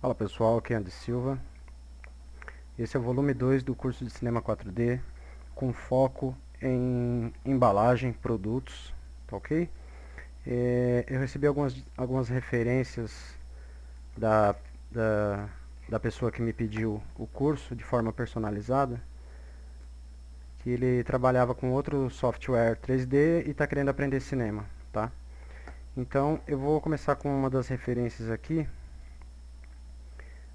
Fala pessoal, aqui é Andy Silva. Esse é o volume 2 do curso de Cinema 4D, com foco em embalagem, produtos, tá ok? Eu recebi algumas referências da, da, da pessoa que me pediu o curso de forma personalizada, que ele trabalhava com outro software 3D e está querendo aprender cinema, tá? Então eu vou começar com uma das referências aqui.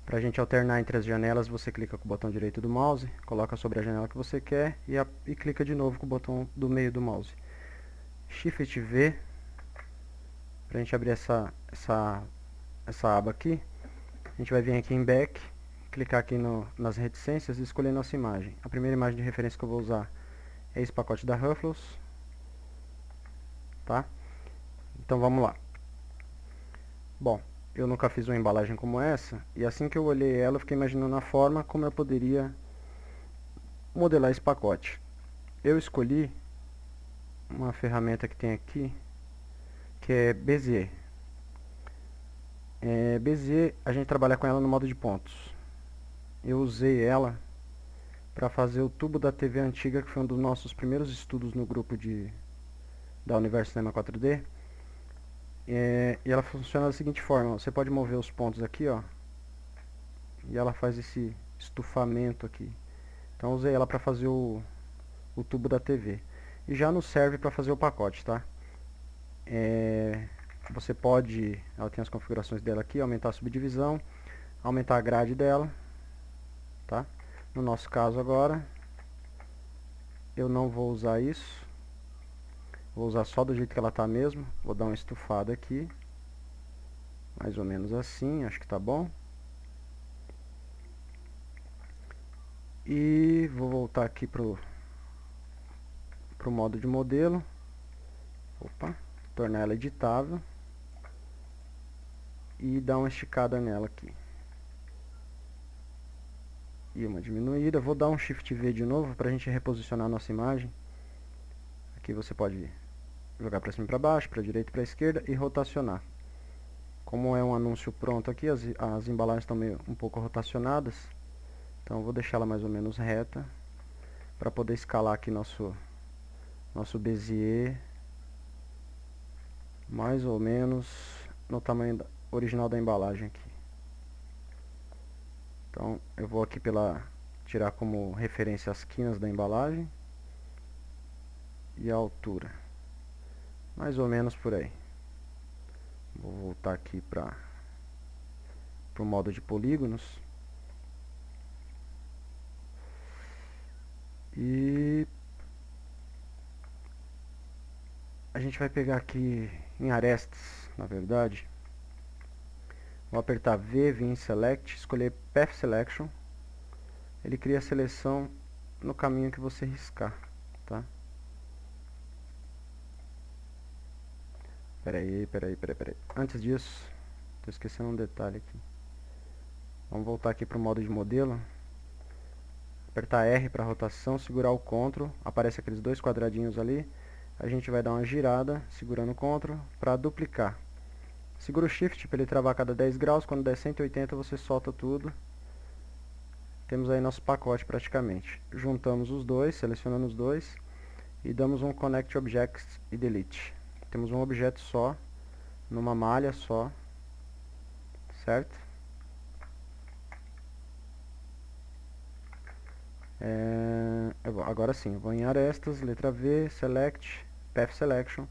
Para a gente alternar entre as janelas, você clica com o botão direito do mouse, coloca sobre a janela que você quer e clica de novo com o botão do meio do mouse. Shift V, para a gente abrir essa aba aqui. A gente vai vir aqui em Back, clicar aqui nas reticências e escolher nossa imagem. A primeira imagem de referência que eu vou usar é esse pacote da Ruffles, tá? Então vamos lá. Bom, eu nunca fiz uma embalagem como essa, e assim que eu olhei ela, eu fiquei imaginando a forma como eu poderia modelar esse pacote. Eu escolhi uma ferramenta que tem aqui, que é Bezier. Bezier, a gente trabalha com ela no modo de pontos. Eu usei ela para fazer o tubo da TV antiga, que foi um dos nossos primeiros estudos no grupo da Universo Cinema 4D. E ela funciona da seguinte forma: você pode mover os pontos aqui, ó, e ela faz esse estufamento aqui. Então usei ela para fazer o tubo da TV. E já nos serve para fazer o pacote, tá? Você pode, ela tem as configurações dela aqui, aumentar a subdivisão, aumentar a grade dela, tá? No nosso caso agora, eu não vou usar isso, vou usar só do jeito que ela tá mesmo. Vou dar uma estufada aqui, mais ou menos assim, acho que tá bom. E vou voltar aqui pro modo de modelo. Opa, tornar ela editável. E dar uma esticada nela aqui. E uma diminuída. Vou dar um Shift V de novo para a gente reposicionar a nossa imagem. Aqui você pode jogar para cima e para baixo, para a direita e para a esquerda e rotacionar. Como é um anúncio pronto aqui, as embalagens estão um pouco rotacionadas. Então eu vou deixar ela mais ou menos reta para poder escalar aqui nosso Bezier mais ou menos no tamanho original da embalagem aqui. Então eu vou aqui tirar como referência as quinas da embalagem e a altura, mais ou menos por aí. Vou voltar aqui para o modo de polígonos e a gente vai pegar aqui em arestas, na verdade. Vou apertar V, vir em Select, escolher Path Selection. Ele cria a seleção no caminho que você riscar, tá? Peraí. Antes disso, estou esquecendo um detalhe aqui. Vamos voltar aqui para o modo de modelo. Apertar R para rotação, segurar o CTRL, aparece aqueles dois quadradinhos ali. A gente vai dar uma girada, segurando o CTRL, para duplicar. Segura o Shift para ele travar a cada 10 graus, quando der 180 você solta tudo. Temos aí nosso pacote praticamente. Juntamos os dois, selecionando os dois, e damos um Connect Objects e Delete. Temos um objeto só, numa malha só, certo? Agora sim, eu vou em arestas, letra V, Select, Path Selection.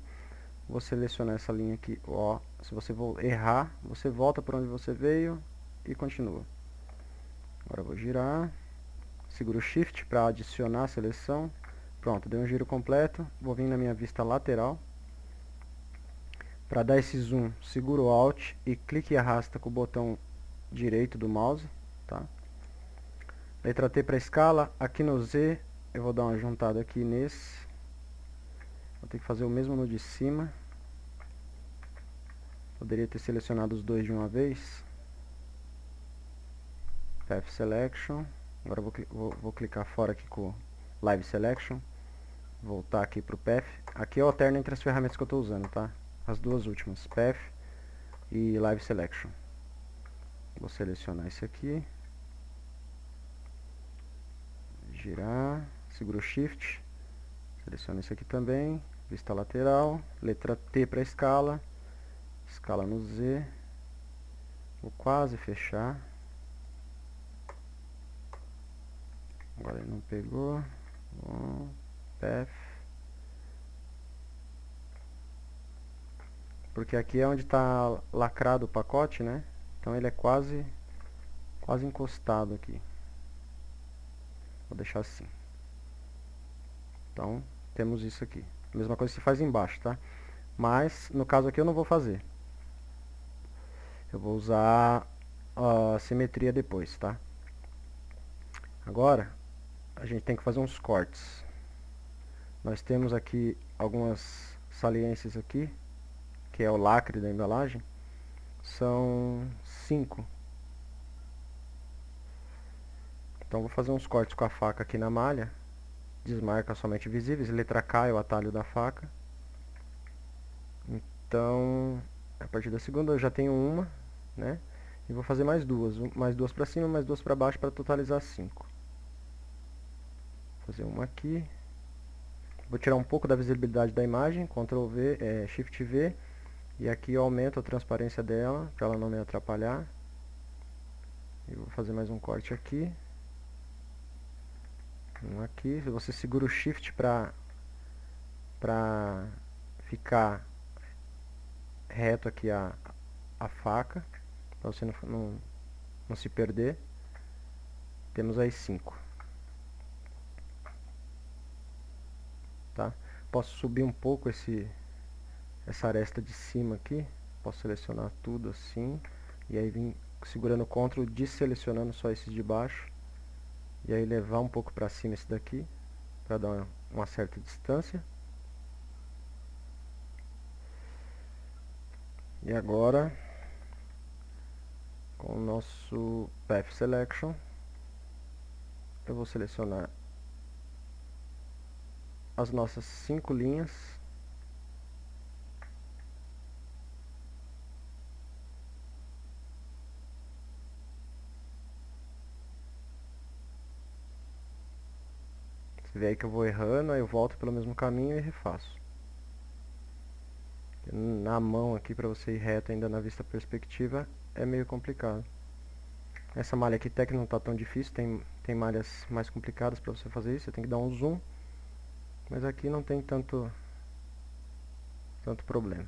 Vou selecionar essa linha aqui, ó. Se você errar, você volta para onde você veio e continua. Agora eu vou girar, seguro o Shift para adicionar a seleção. Pronto, deu um giro completo. Vou vir na minha vista lateral. Para dar esse zoom, seguro o Alt e clique e arrasta com o botão direito do mouse, tá? Letra T para escala. Aqui no Z, eu vou dar uma juntada aqui nesse. Vou ter que fazer o mesmo no de cima. Poderia ter selecionado os dois de uma vez. Path Selection. Agora vou clicar fora aqui com Live Selection. Voltar aqui para o Path. Aqui eu alterno entre as ferramentas que eu estou usando, tá? As duas últimas, Path e Live Selection. Vou selecionar esse aqui, girar, seguro o Shift, seleciono esse aqui também, vista lateral, letra T para escala, escala no Z, vou quase fechar, agora ele não pegou, bom, Path, porque aqui é onde está lacrado o pacote, né? Então ele é quase encostado aqui. Vou deixar assim. Então, temos isso aqui. A mesma coisa se faz embaixo, tá? Mas, no caso aqui eu não vou fazer. Eu vou usar a simetria depois, tá? Agora, a gente tem que fazer uns cortes. Nós temos aqui algumas saliências aqui, que é o lacre da embalagem. São 5. Então, vou fazer uns cortes com a faca aqui na malha. Desmarca somente visíveis. Letra K é o atalho da faca. Então, a partir da segunda eu já tenho uma, né? E vou fazer mais duas para cima, mais duas para baixo para totalizar 5. Vou fazer uma aqui. Vou tirar um pouco da visibilidade da imagem, Ctrl V, Shift V, e aqui eu aumento a transparência dela para ela não me atrapalhar. E vou fazer mais um corte aqui. Um aqui. Você segura o Shift para ficar reto aqui a faca, para você não se perder. Temos aí 5. Tá? Posso subir um pouco essa aresta de cima aqui. Posso selecionar tudo assim. E aí vir segurando o Ctrl, desselecionando só esses de baixo. E aí levar um pouco para cima esse daqui, para dar uma certa distância. E agora, com o nosso Path Selection, eu vou selecionar as nossas 5 linhas. Você vê aí que eu vou errando, aí eu volto pelo mesmo caminho e refaço. Na mão aqui, para você ir reto ainda na vista perspectiva, é meio complicado. Essa malha aqui até que não está tão difícil, tem malhas mais complicadas para você fazer isso, você tem que dar um zoom. Mas aqui não tem tanto problema.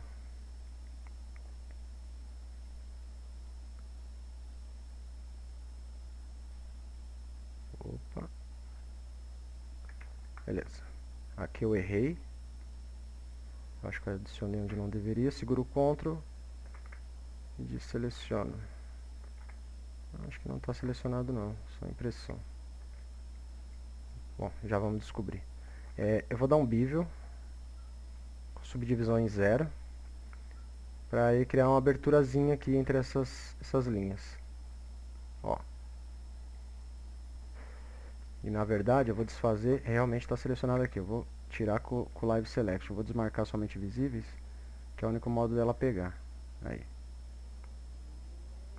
Opa. Beleza. Aqui eu errei. Eu acho que eu adicionei onde não deveria. Seguro o Ctrl e desseleciono. Acho que não está selecionado não, só impressão. Bom, já vamos descobrir. Eu vou dar um bevel, com subdivisão em 0, para aí criar uma aberturazinha aqui entre essas linhas. Ó. E na verdade eu vou desfazer, realmente está selecionado aqui. Eu vou tirar com o Live Selection. Eu vou desmarcar somente visíveis, que é o único modo dela pegar. Aí.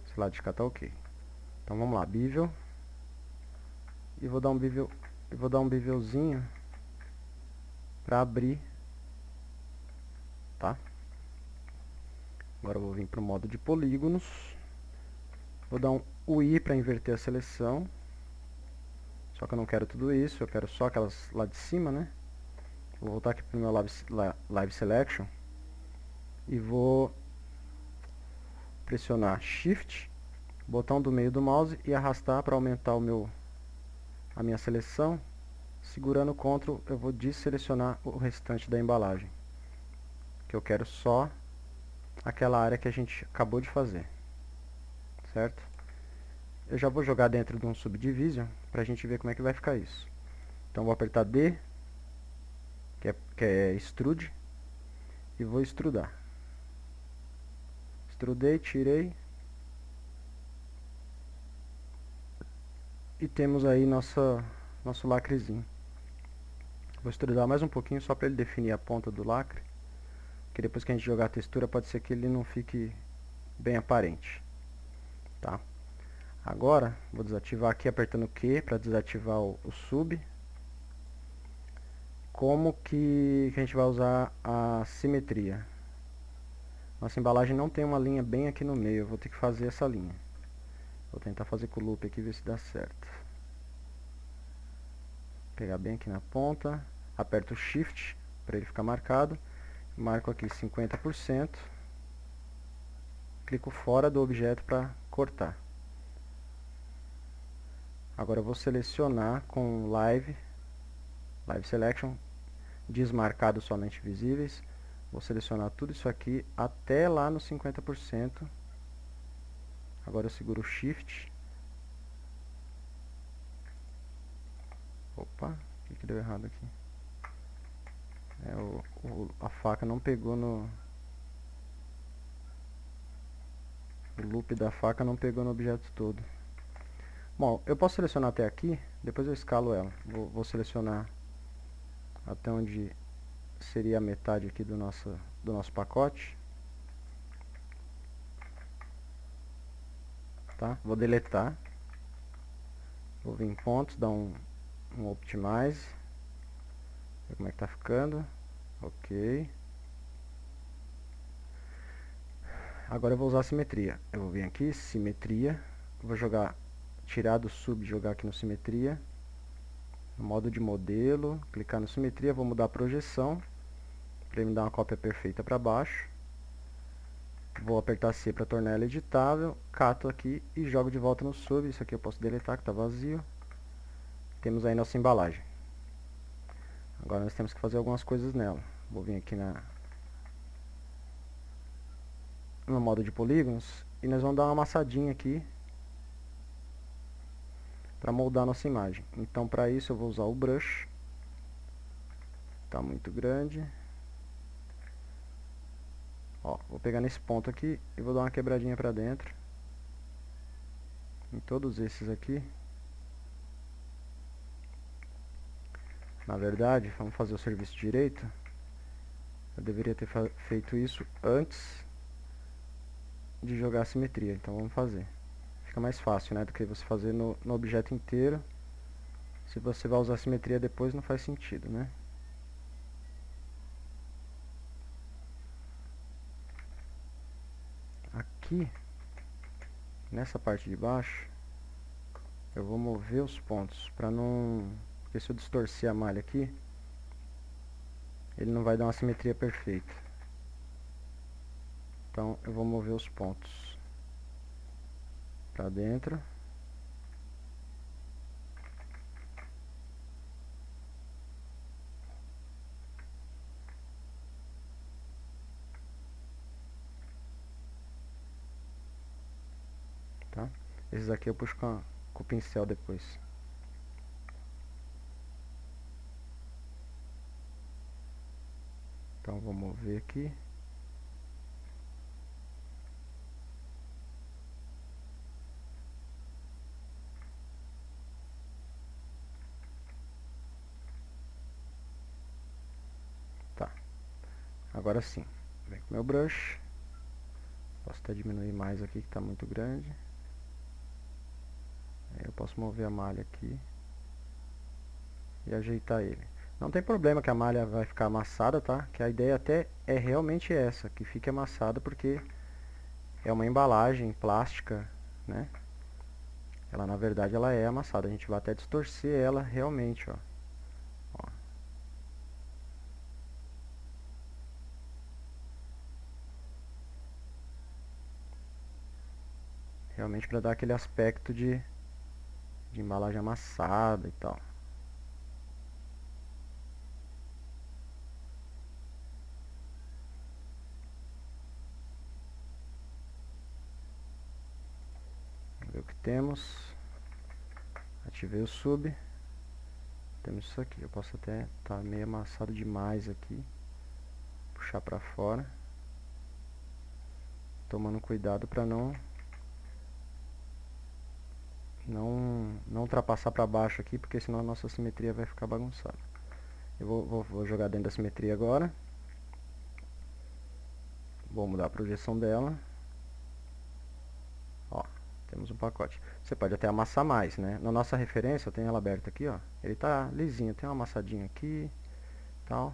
Esse lado de cá tá ok. Então vamos lá, bevel. E vou dar um bevelzinho para abrir, tá? Agora eu vou vir para o modo de polígonos. Vou dar um UI para inverter a seleção. Só que eu não quero tudo isso, eu quero só aquelas lá de cima, né? Vou voltar aqui para o meu Live Selection. E vou pressionar Shift, botão do meio do mouse e arrastar para aumentar a minha seleção. Segurando o Ctrl, eu vou desselecionar o restante da embalagem. Que eu quero só aquela área que a gente acabou de fazer. Certo? Eu já vou jogar dentro de um Subdivision para a gente ver como é que vai ficar isso. Então vou apertar D, que é Extrude, e vou extrudar. Extrudei, tirei. E temos aí nosso lacrezinho. Vou extrudar mais um pouquinho só para ele definir a ponta do lacre. Que depois que a gente jogar a textura pode ser que ele não fique bem aparente. Tá? Agora, vou desativar aqui apertando Q para desativar o sub. Como que a gente vai usar a simetria? Nossa embalagem não tem uma linha bem aqui no meio, eu vou ter que fazer essa linha. Vou tentar fazer com o loop aqui e ver se dá certo. Pegar bem aqui na ponta, aperto o Shift para ele ficar marcado, marco aqui 50%, clico fora do objeto para cortar. Agora eu vou selecionar com Live Selection, desmarcado somente visíveis. Vou selecionar tudo isso aqui até lá no 50%. Agora eu seguro o Shift. Opa, o que deu errado aqui? A faca não pegou no... O loop da faca não pegou no objeto todo. Bom, eu posso selecionar até aqui, depois eu escalo ela. Vou selecionar até onde seria a metade aqui do nosso pacote. Tá? Vou deletar. Vou vir em pontos, dar um Optimize. Ver como é que tá ficando. Ok. Agora eu vou usar a simetria. Eu vou vir aqui, simetria. Vou jogar, tirar do sub, jogar aqui no simetria. No modo de modelo, clicar no simetria, vou mudar a projeção. Para ele me dar uma cópia perfeita para baixo. Vou apertar C para tornar ela editável. Cato aqui e jogo de volta no sub. Isso aqui eu posso deletar, que está vazio. Temos aí nossa embalagem. Agora nós temos que fazer algumas coisas nela. Vou vir aqui no modo de polígonos e nós vamos dar uma amassadinha aqui para moldar nossa imagem. Então para isso eu vou usar o brush. Está muito grande. Ó, vou pegar nesse ponto aqui e vou dar uma quebradinha para dentro. Em todos esses aqui. Na verdade, vamos fazer o serviço direito. Eu deveria ter feito isso antes de jogar a simetria, então vamos fazer. Fica mais fácil, né, do que você fazer no objeto inteiro. Se você vai usar a simetria depois, não faz sentido, né? Aqui, nessa parte de baixo, eu vou mover os pontos para não... Porque se eu distorcer a malha aqui, ele não vai dar uma simetria perfeita. Então eu vou mover os pontos para dentro. Tá? Esses aqui eu puxo com o pincel depois. Então vou mover aqui. Tá. Agora sim. Vem com o meu brush. Posso até diminuir mais aqui que está muito grande. Aí eu posso mover a malha aqui e ajeitar ele. Não tem problema que a malha vai ficar amassada, tá? Que a ideia até é realmente essa, que fique amassada porque é uma embalagem plástica, né? Ela na verdade ela é amassada. A gente vai até distorcer ela realmente, ó. Ó. Realmente para dar aquele aspecto de embalagem amassada e tal. Vamos ver o que temos. Ativei o sub. Temos isso aqui. Eu posso até estar meio amassado demais aqui. Puxar para fora. Tomando cuidado para não ultrapassar para baixo aqui, porque senão a nossa simetria vai ficar bagunçada. Eu vou jogar dentro da simetria agora. Vou mudar a projeção dela. Ó, Temos um pacote. Você pode até amassar mais, né? Na nossa referência, eu tenho ela aberta aqui, ó. Ele tá lisinho, tem uma amassadinha aqui, tal.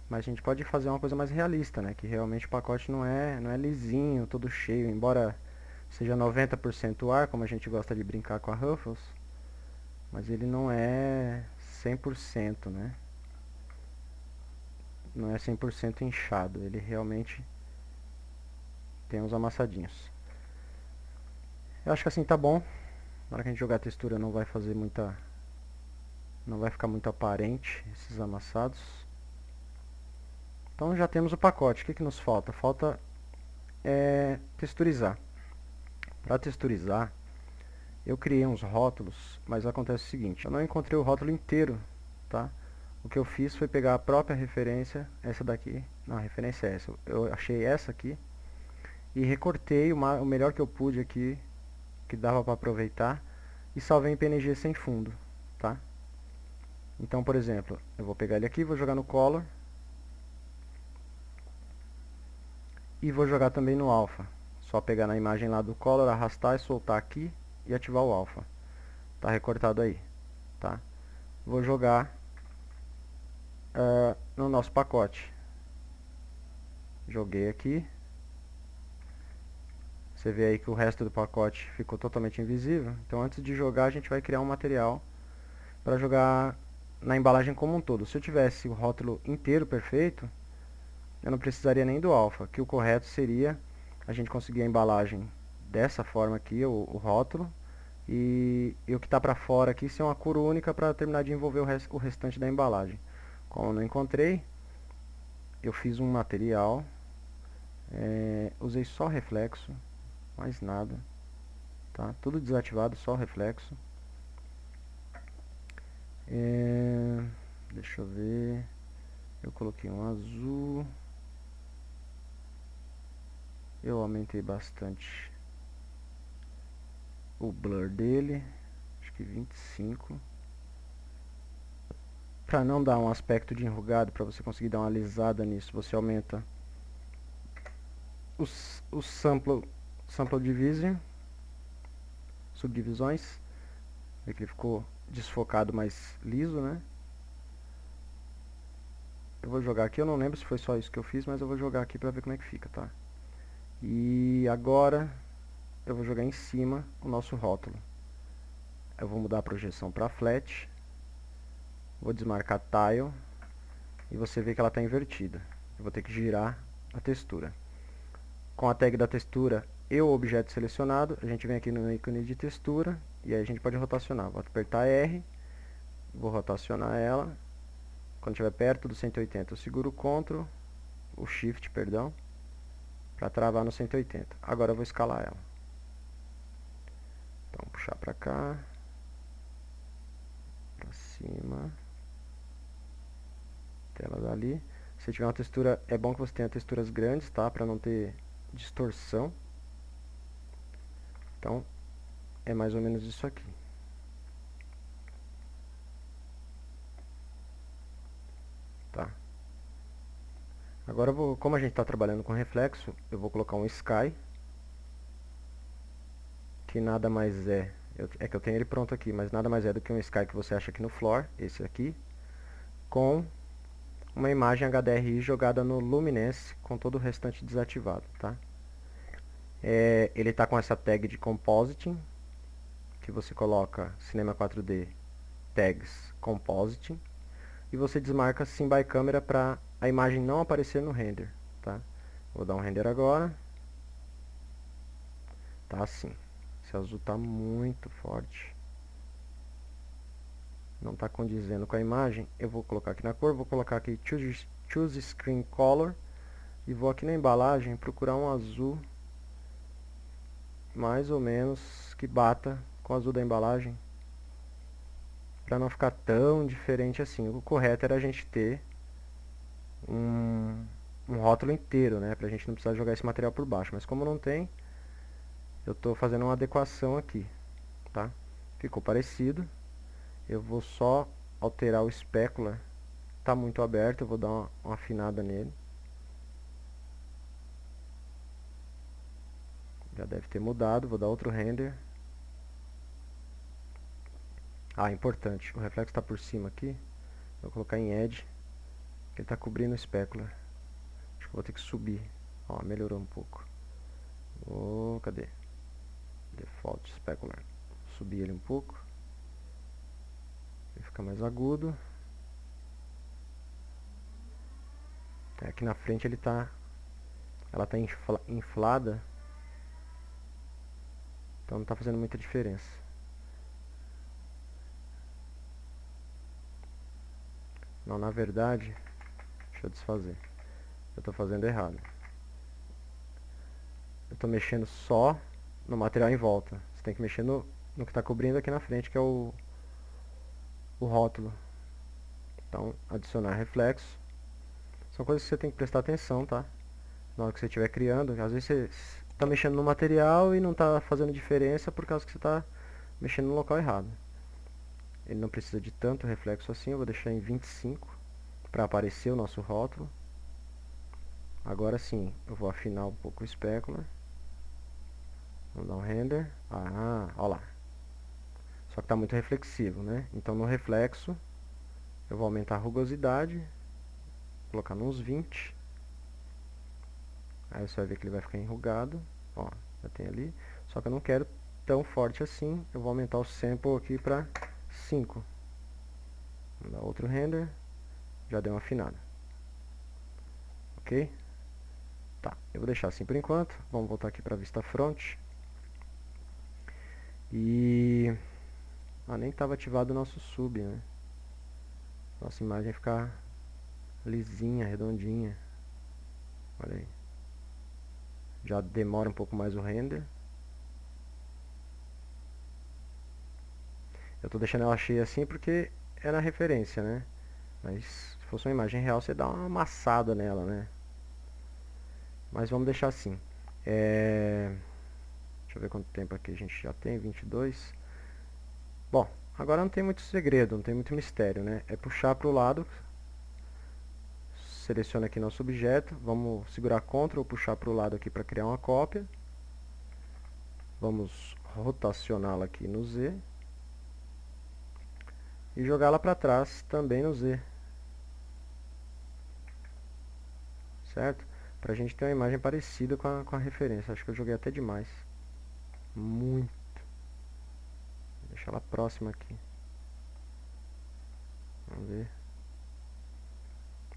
Mas a gente pode fazer uma coisa mais realista, né? Que realmente o pacote não é lisinho, todo cheio, embora seja 90% ar, como a gente gosta de brincar com a Ruffles, mas ele não é 100%, né? Não é 100% inchado, ele realmente tem uns amassadinhos. Eu acho que assim tá bom. Na hora que a gente jogar a textura não vai ficar muito aparente esses amassados. Então já temos o pacote. O que nos falta? Falta texturizar. Para texturizar, eu criei uns rótulos, mas acontece o seguinte, eu não encontrei o rótulo inteiro, tá? O que eu fiz foi pegar a própria referência, essa daqui, não, a referência é essa, eu achei essa aqui, e recortei o melhor que eu pude aqui, que dava para aproveitar, e salvei em PNG sem fundo, tá? Então, por exemplo, eu vou pegar ele aqui, vou jogar no Color, e vou jogar também no Alpha. Só pegar na imagem lá do Color, arrastar e soltar aqui, e ativar o Alpha. Tá recortado aí, tá? Vou jogar no nosso pacote. Joguei aqui. Você vê aí que o resto do pacote ficou totalmente invisível. Então antes de jogar a gente vai criar um material para jogar na embalagem como um todo. Se eu tivesse o rótulo inteiro perfeito, eu não precisaria nem do alfa, que o correto seria a gente conseguir a embalagem dessa forma aqui, o rótulo, e o que está para fora aqui ser uma cor única para terminar de envolver o restante da embalagem. Como eu não encontrei, eu fiz um material, usei só reflexo, mais nada, tá? Tudo desativado, só reflexo. Deixa eu ver, eu coloquei um azul, eu aumentei bastante o blur dele, acho que 25, para não dar um aspecto de enrugado, para você conseguir dar uma alisada nisso, você aumenta os sample division, subdivisões, vê que ele ficou desfocado, mais liso, né? Eu vou jogar aqui, eu não lembro se foi só isso que eu fiz, mas eu vou jogar aqui pra ver como é que fica, tá? E agora eu vou jogar em cima o nosso rótulo. Eu vou mudar a projeção para flat, vou desmarcar tile e você vê que ela está invertida. Eu vou ter que girar a textura. Com a tag da textura e o objeto selecionado, a gente vem aqui no ícone de textura e aí a gente pode rotacionar. Vou apertar R, vou rotacionar ela. Quando estiver perto do 180, eu seguro o Ctrl, o Shift, perdão, para travar no 180. Agora eu vou escalar ela. Então, puxar para cá, para cima, tela dali. Se tiver uma textura, é bom que você tenha texturas grandes, tá? Para não ter distorção. Então, é mais ou menos isso aqui. Tá? Agora, como a gente está trabalhando com reflexo, eu vou colocar um Sky, que nada mais é que eu tenho ele pronto aqui, mas nada mais é do que um Sky que você acha aqui no Floor, esse aqui, com uma imagem HDRI jogada no Luminance, com todo o restante desativado, tá? Ele está com essa tag de Compositing, que você coloca Cinema 4D Tags Compositing, e você desmarca Sim by Camera para a imagem não aparecer no render, tá? Vou dar um render agora. Tá assim. Esse azul tá muito forte. Não tá condizendo com a imagem. Eu vou colocar aqui na cor, vou colocar aqui Choose Screen Color e vou aqui na embalagem procurar um azul mais ou menos que bata com o azul da embalagem, para não ficar tão diferente assim. O correto era a gente ter um rótulo inteiro, né, pra gente não precisar jogar esse material por baixo, mas como não tem, eu estou fazendo uma adequação aqui, tá? Ficou parecido. Eu vou só alterar o specular, tá muito aberto, eu vou dar uma afinada nele. Já deve ter mudado, vou dar outro render. Ah, importante, o reflexo está por cima aqui. Vou colocar em Edge, que ele está cobrindo o specular. Acho que vou ter que subir. Ó, melhorou um pouco. Cadê? Default specular. Subir ele um pouco. Ele fica mais agudo. Aqui na frente ela tá inflada. Então não está fazendo muita diferença. Não, na verdade, deixa eu desfazer. Eu estou fazendo errado. Eu estou mexendo só no material em volta. Você tem que mexer no que está cobrindo aqui na frente, que é o rótulo. Então, adicionar reflexo. São coisas que você tem que prestar atenção, tá? Na hora que você estiver criando. Às vezes você está mexendo no material e não está fazendo diferença por causa que você está mexendo no local errado. Ele não precisa de tanto reflexo assim, eu vou deixar em 25 para aparecer o nosso rótulo. Agora sim, eu vou afinar um pouco o specular. Vamos dar um render. Ah, olha lá. Só que está muito reflexivo, né? Então no reflexo, eu vou aumentar a rugosidade, colocar nos 20. Aí você vai ver que ele vai ficar enrugado. Ó, já tem ali. Só que eu não quero tão forte assim. Eu vou aumentar o sample aqui para 5. Vamos dar outro render. Já deu uma afinada. Ok? Tá, eu vou deixar assim por enquanto. Vamos voltar aqui para a vista front. E... nem estava ativado o nosso sub, né? Nossa imagem ficar lisinha, redondinha. Olha aí. Já demora um pouco mais o render. Eu estou deixando ela cheia assim porque é na referência, né? Mas se fosse uma imagem real, você dá uma amassada nela, né? Mas vamos deixar assim. Deixa eu ver quanto tempo aqui a gente já tem, 22. Bom, agora não tem muito segredo, não tem muito mistério, né? É puxar para o lado. Seleciona aqui nosso objeto. Vamos segurar Ctrl ou puxar para o lado aqui para criar uma cópia. Vamos rotacioná-la aqui no Z. E jogá-la para trás também no Z. Certo? Pra gente ter uma imagem parecida com a referência. Acho que eu joguei até demais. Muito. Vou deixar ela próxima aqui. Vamos ver.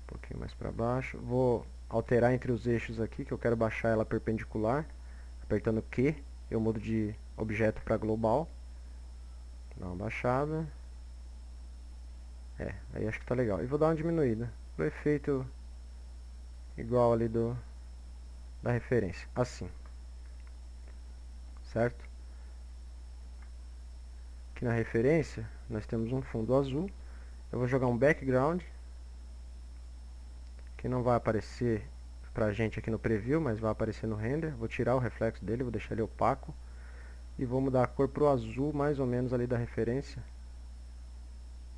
Um pouquinho mais para baixo. Vou alterar entre os eixos aqui, que eu quero baixar ela perpendicular. Apertando Q, eu mudo de objeto para global. Dá uma baixada. Aí acho que tá legal. E vou dar uma diminuída. Pro efeito igual ali da referência. Assim. Certo? Aqui na referência, nós temos um fundo azul. Eu vou jogar um background, que não vai aparecer pra gente aqui no preview, mas vai aparecer no render. Vou tirar o reflexo dele, vou deixar ele opaco. E vou mudar a cor pro azul, mais ou menos ali da referência.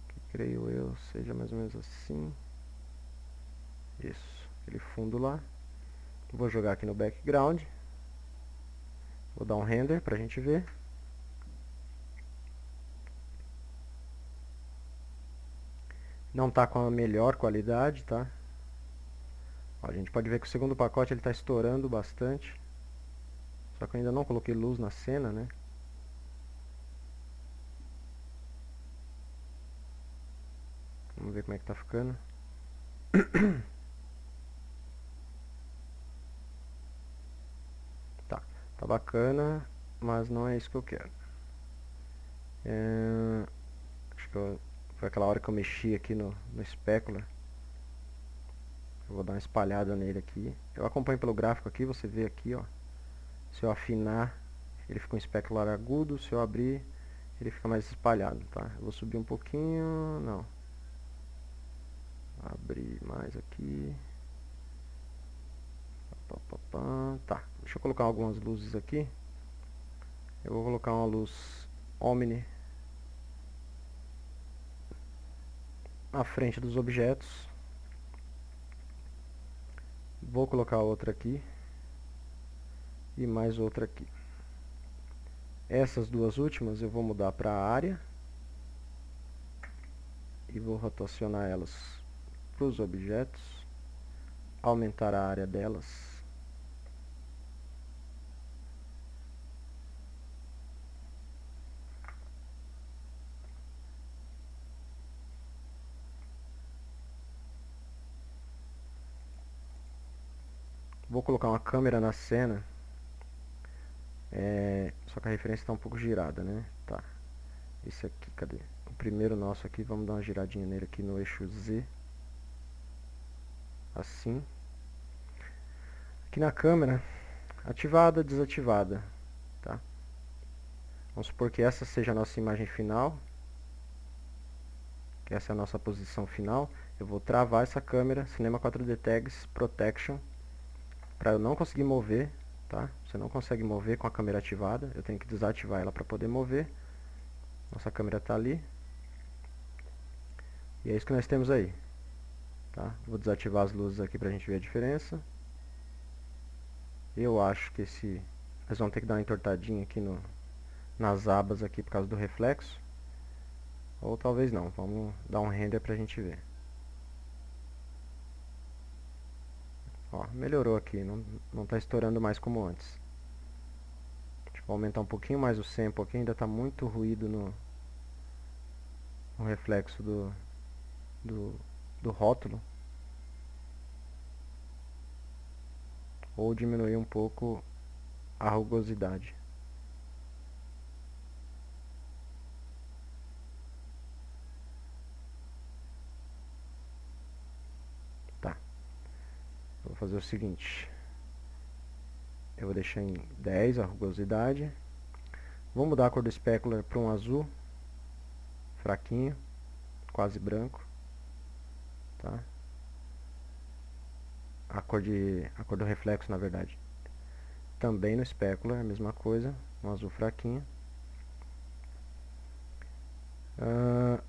Que creio eu seja mais ou menos assim. Isso, aquele fundo lá. Vou jogar aqui no background. Vou dar um render pra gente ver. Não tá com a melhor qualidade, tá? Ó, a gente pode ver que o segundo pacote ele tá estourando bastante. Só que eu ainda não coloquei luz na cena, né? Vamos ver como é que tá ficando. Tá bacana, mas não é isso que eu quero. Acho que foi aquela hora que eu mexi aqui no specular. Eu vou dar uma espalhada nele aqui. Eu acompanho pelo gráfico aqui, você vê aqui, ó. Se eu afinar, ele fica um specular agudo. Se eu abrir, ele fica mais espalhado, tá? Eu vou subir um pouquinho, não. Abrir mais aqui. Tá, deixa eu colocar algumas luzes aqui. Eu vou colocar uma luz Omni à frente dos objetos. Vou colocar outra aqui. e mais outra aqui. Essas duas últimas eu vou mudar para a área e vou rotacionar elas para os objetos, aumentar a área delas. Vou colocar uma câmera na cena, só que a referência está um pouco girada, né? Tá. Esse aqui, cadê? O primeiro nosso aqui, vamos dar uma giradinha nele aqui no eixo Z. Assim. Aqui na câmera, ativada, desativada, tá? Vamos supor que essa seja a nossa imagem final, que essa é a nossa posição final. Eu vou travar essa câmera, Cinema 4D Tags Protection, para eu não conseguir mover, tá? Você não consegue mover com a câmera ativada, eu tenho que desativar ela para poder mover. Nossa câmera está ali. E é isso que nós temos aí, tá? Vou desativar as luzes aqui para a gente ver a diferença. Eu acho que nós vamos ter que dar uma entortadinha aqui nas abas aqui por causa do reflexo. Ou talvez não, vamos dar um render pra gente ver. Ó, melhorou aqui, não tá estourando mais como antes. Deixa eu aumentar um pouquinho mais o sample aqui, ainda tá muito ruído no reflexo do rótulo. Ou diminuir um pouco a rugosidade. Tá. Vou fazer o seguinte. Eu vou deixar em 10 a rugosidade. Vou mudar a cor do specular para um azul fraquinho, quase branco, tá? A cor do reflexo, na verdade, também no specular, a mesma coisa, um azul fraquinho.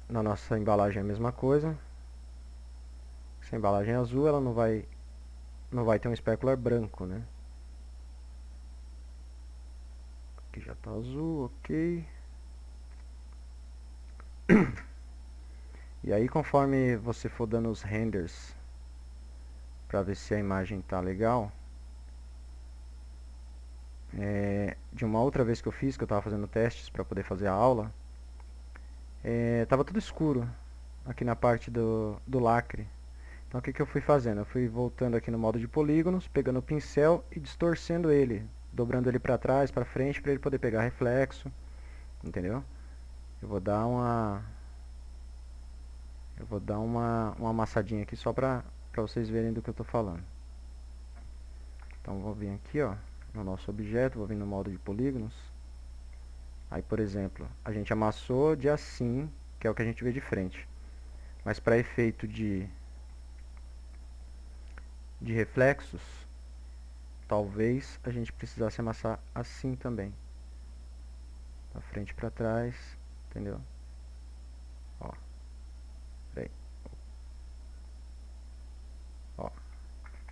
Na nossa embalagem é a mesma coisa. Se a embalagem é azul, ela não vai ter um specular branco, né? Aqui já está azul, ok. E aí, conforme você for dando os renders para ver se a imagem tá legal, de uma outra vez que eu fiz, que eu estava fazendo testes para poder fazer a aula, tava tudo escuro aqui na parte do lacre. Então o que eu fui fazendo? Eu fui voltando aqui no modo de polígonos, pegando o pincel e distorcendo ele, dobrando ele para trás, para frente, para ele poder pegar reflexo, entendeu? Eu vou dar uma amassadinha aqui só para vocês verem do que eu estou falando. Então vou vir aqui, ó, no nosso objeto, vou vir no modo de polígonos. Aí, por exemplo, a gente amassou de assim, que é o que a gente vê de frente. Mas para efeito de reflexos, talvez a gente precisasse amassar assim também. Da frente para trás, entendeu? Ó. Peraí. Ó.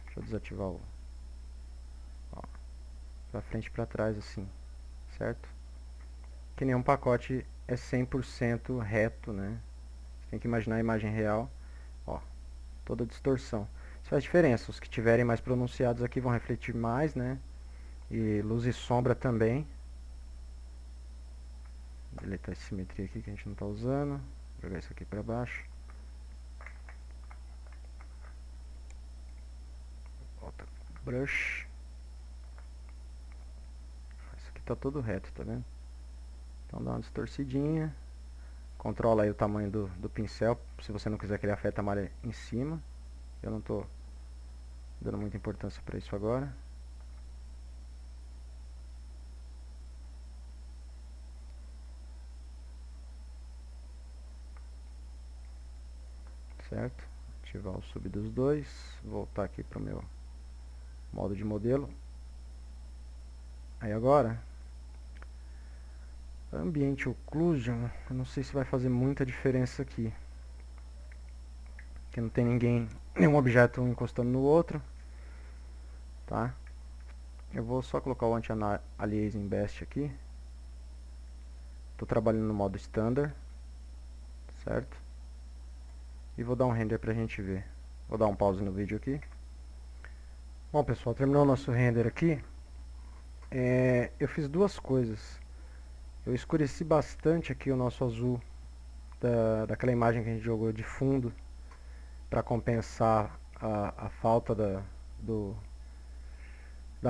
Deixa eu desativar o... Ó. Pra frente e pra trás assim, certo? Que nenhum pacote é 100% reto, né? Você tem que imaginar a imagem real. Ó. Toda a distorção. Isso faz diferença. Os que tiverem mais pronunciados aqui vão refletir mais, né? E luz e sombra também. Vou deletar essa simetria aqui que a gente não está usando. Vou jogar isso aqui para baixo. Volta brush. Isso aqui está todo reto, tá vendo? Então dá uma distorcidinha. Controla aí o tamanho do pincel, se você não quiser que ele afete a malha em cima. Eu não estou dando muita importância para isso agora. Certo? Ativar o sub dos dois. Voltar aqui para o meu modo de modelo. Aí agora, ambiente occlusion, eu não sei se vai fazer muita diferença aqui. Porque não tem nenhum objeto encostando no outro. Tá? Eu vou só colocar o Anti-Aliasing Best aqui. Estou trabalhando no modo Standard, certo? E vou dar um render pra gente ver. Vou dar um pause no vídeo aqui. Bom, pessoal, terminou o nosso render aqui. Eu fiz duas coisas. Eu escureci bastante aqui o nosso azul daquela imagem que a gente jogou de fundo, para compensar a falta da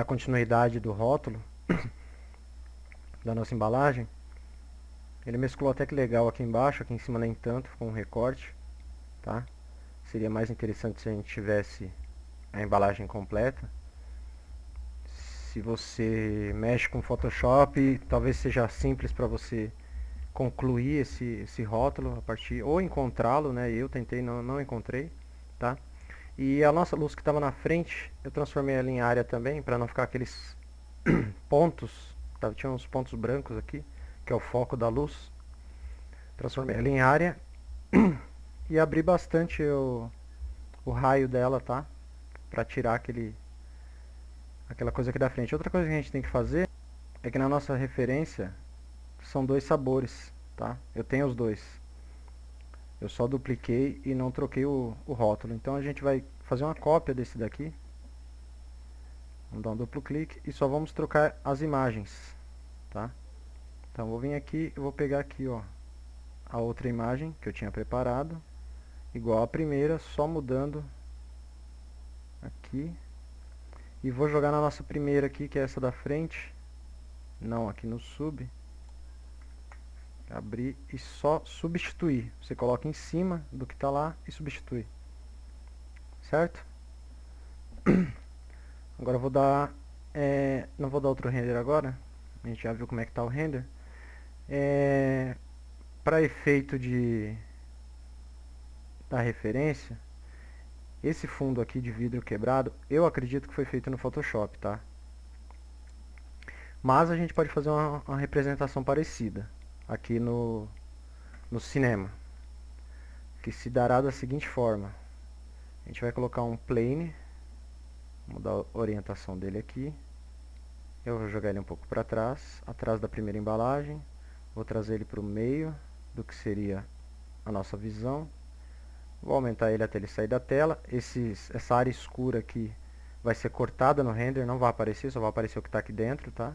continuidade do rótulo da nossa embalagem. Ele mesclou até que legal aqui embaixo, aqui em cima nem tanto, ficou um recorte, tá? Seria mais interessante se a gente tivesse a embalagem completa. Se você mexe com Photoshop, talvez seja simples para você concluir esse rótulo a partir, ou encontrá-lo, né? Eu tentei, não encontrei, tá? E a nossa luz que estava na frente, eu transformei ela em área também, para não ficar aqueles pontos, tá? Tinha uns pontos brancos aqui, que é o foco da luz. Transformei ela em área e abri bastante o raio dela, tá? Para tirar aquela coisa aqui da frente. Outra coisa que a gente tem que fazer é que na nossa referência são dois sabores, tá? Eu tenho os dois. Eu só dupliquei e não troquei o rótulo. Então a gente vai fazer uma cópia desse daqui. Vamos dar um duplo clique e só vamos trocar as imagens, tá? Então vou vir aqui e vou pegar aqui, ó, a outra imagem que eu tinha preparado, igual a primeira, só mudando aqui. E vou jogar na nossa primeira aqui, que é essa da frente. Não, aqui no sub. Abrir e só substituir. Você coloca em cima do que está lá e substitui. Certo? Agora eu vou dar... não vou dar outro render agora. A gente já viu como é que está o render. Para efeito da referência, esse fundo aqui de vidro quebrado, eu acredito que foi feito no Photoshop, tá? Mas a gente pode fazer uma representação parecida aqui no cinema, que se dará da seguinte forma. A gente vai colocar um plane, vou mudar a orientação dele aqui. Eu vou jogar ele um pouco para trás, atrás da primeira embalagem. Vou trazer ele para o meio do que seria a nossa visão. Vou aumentar ele até ele sair da tela. Essa área escura aqui vai ser cortada no render, não vai aparecer, só vai aparecer o que está aqui dentro, tá?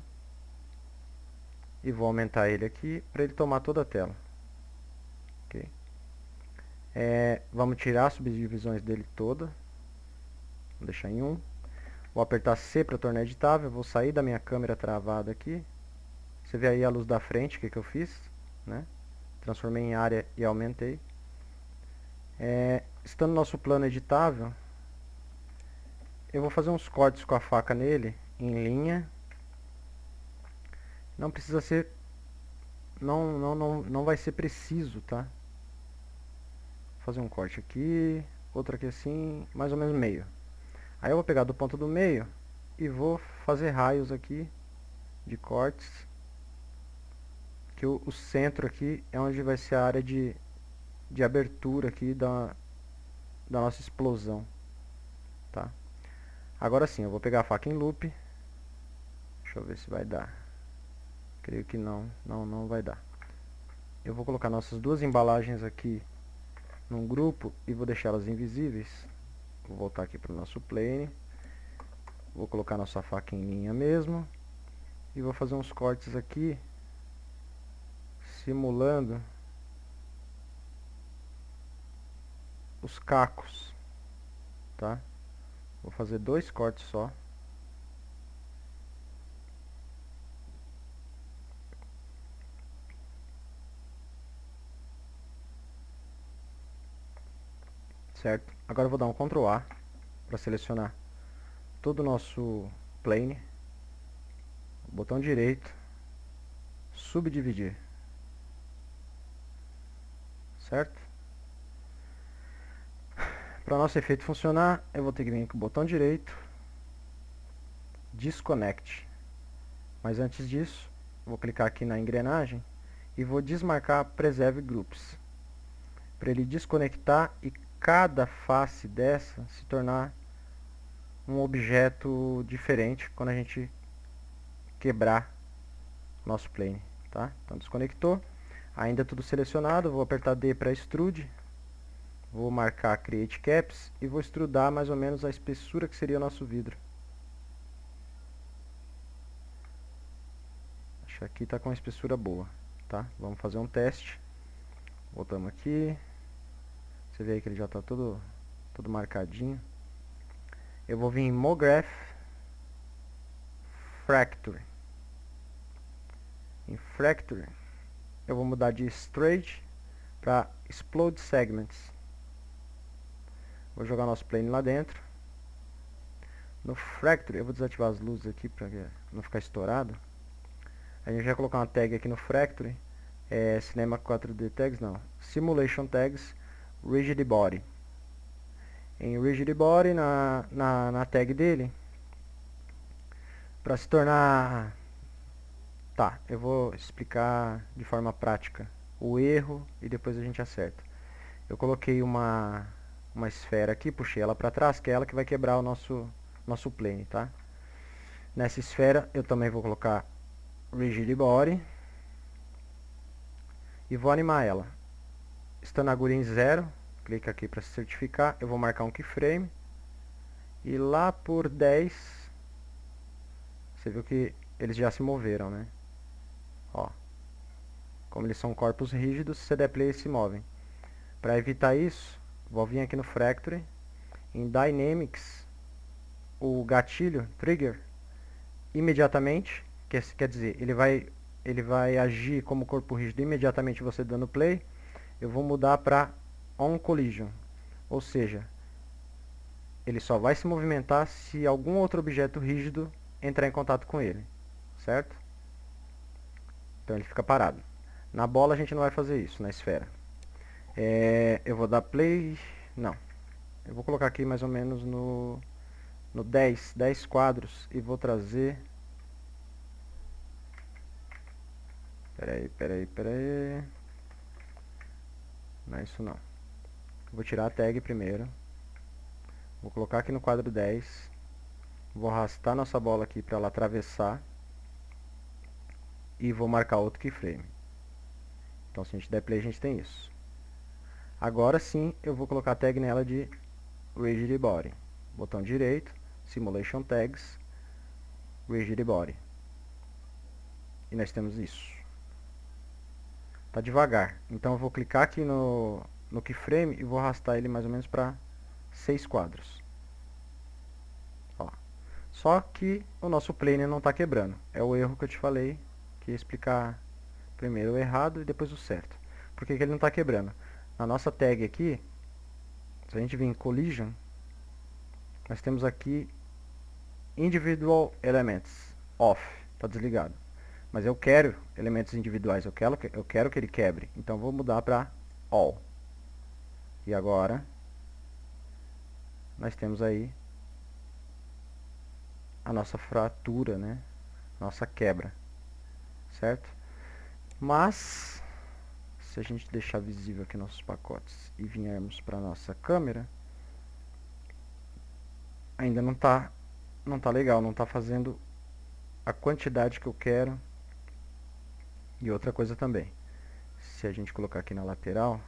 E vou aumentar ele aqui para ele tomar toda a tela. Ok? Vamos tirar as subdivisões dele toda. Vou deixar em 1. Vou apertar C para tornar editável. Vou sair da minha câmera travada aqui. Você vê aí a luz da frente, o que eu fiz, né? Transformei em área e aumentei. Estando no nosso plano editável, eu vou fazer uns cortes com a faca nele, em linha. Não precisa ser... Não vai ser preciso, tá? Vou fazer um corte aqui, outro aqui assim, mais ou menos meio. Aí eu vou pegar do ponto do meio e vou fazer raios aqui de cortes. Que o centro aqui é onde vai ser a área de abertura aqui da nossa explosão, tá? Agora sim, eu vou pegar a faca em loop. Deixa eu ver se vai dar. Creio que não vai dar. Eu vou colocar nossas duas embalagens aqui num grupo e vou deixá-las invisíveis. Vou voltar aqui para o nosso plane. Vou colocar nossa faca em linha mesmo. E vou fazer uns cortes aqui, simulando os cacos, tá? Vou fazer 2 cortes só. Certo? Agora eu vou dar um Ctrl A para selecionar todo o nosso plane. Botão direito, subdividir. Certo? Para o nosso efeito funcionar, eu vou ter que vir com o botão direito, Disconnect. Mas antes disso, vou clicar aqui na engrenagem e vou desmarcar Preserve Groups, para ele desconectar e cada face dessa se tornar um objeto diferente quando a gente quebrar nosso plane, tá? Então desconectou, ainda tudo selecionado, vou apertar D para extrude, vou marcar Create Caps e vou extrudar mais ou menos a espessura que seria o nosso vidro. Acho que aqui está com uma espessura boa, tá? Vamos fazer um teste. Voltamos aqui, você vê aí que ele já está todo marcadinho. Eu vou vir em MoGraph, Fracture. Em Fracture, eu vou mudar de Straight para Explode Segments. Vou jogar nosso plane lá dentro. No Fracture, eu vou desativar as luzes aqui para não ficar estourado. A gente vai colocar uma tag aqui no Fracture. Cinema 4D Tags, não. Simulation Tags, Rigid Body. Em Rigid Body, na tag dele, para se tornar... Tá, eu vou explicar de forma prática o erro e depois a gente acerta. Eu coloquei uma esfera aqui, puxei ela para trás, que é ela que vai quebrar o nosso plane, tá? Nessa esfera eu também vou colocar Rigid Body e vou animar ela. Estando a agulha em 0, clica aqui para se certificar, eu vou marcar um keyframe e lá por 10, você viu que eles já se moveram, né? Ó, como eles são corpos rígidos, se você der play eles se movem. Para evitar isso, vou vir aqui no Fracture, em Dynamics, o gatilho, Trigger, imediatamente, quer dizer, ele vai agir como corpo rígido imediatamente você dando play. Eu vou mudar para On Collision, ou seja, ele só vai se movimentar se algum outro objeto rígido entrar em contato com ele, certo? Então ele fica parado. Na bola a gente não vai fazer isso, na esfera. Eu vou dar play, não, eu vou colocar aqui mais ou menos no 10 quadros e vou trazer... Peraí. Não é isso não. Vou tirar a tag primeiro. Vou colocar aqui no quadro 10. Vou arrastar nossa bola aqui para ela atravessar. E vou marcar outro keyframe. Então se a gente der play a gente tem isso. Agora sim eu vou colocar a tag nela de Rigid Body. Botão direito, Simulation Tags, Rigid Body. E nós temos isso. Tá devagar. Então eu vou clicar aqui no keyframe e vou arrastar ele mais ou menos para 6 quadros. Ó. Só que o nosso plane não está quebrando. É o erro que eu te falei, que ia explicar primeiro o errado e depois o certo. Por que ele não está quebrando? Na nossa tag aqui, se a gente vir em Collision, nós temos aqui Individual Elements, Off, está desligado. Mas eu quero elementos individuais, eu quero que ele quebre. Então vou mudar para All. E agora nós temos aí a nossa fratura, né? Nossa quebra, certo? Mas se a gente deixar visível aqui nossos pacotes e viermos para nossa câmera, ainda não tá legal, não está fazendo a quantidade que eu quero. E outra coisa também, se a gente colocar aqui na lateral,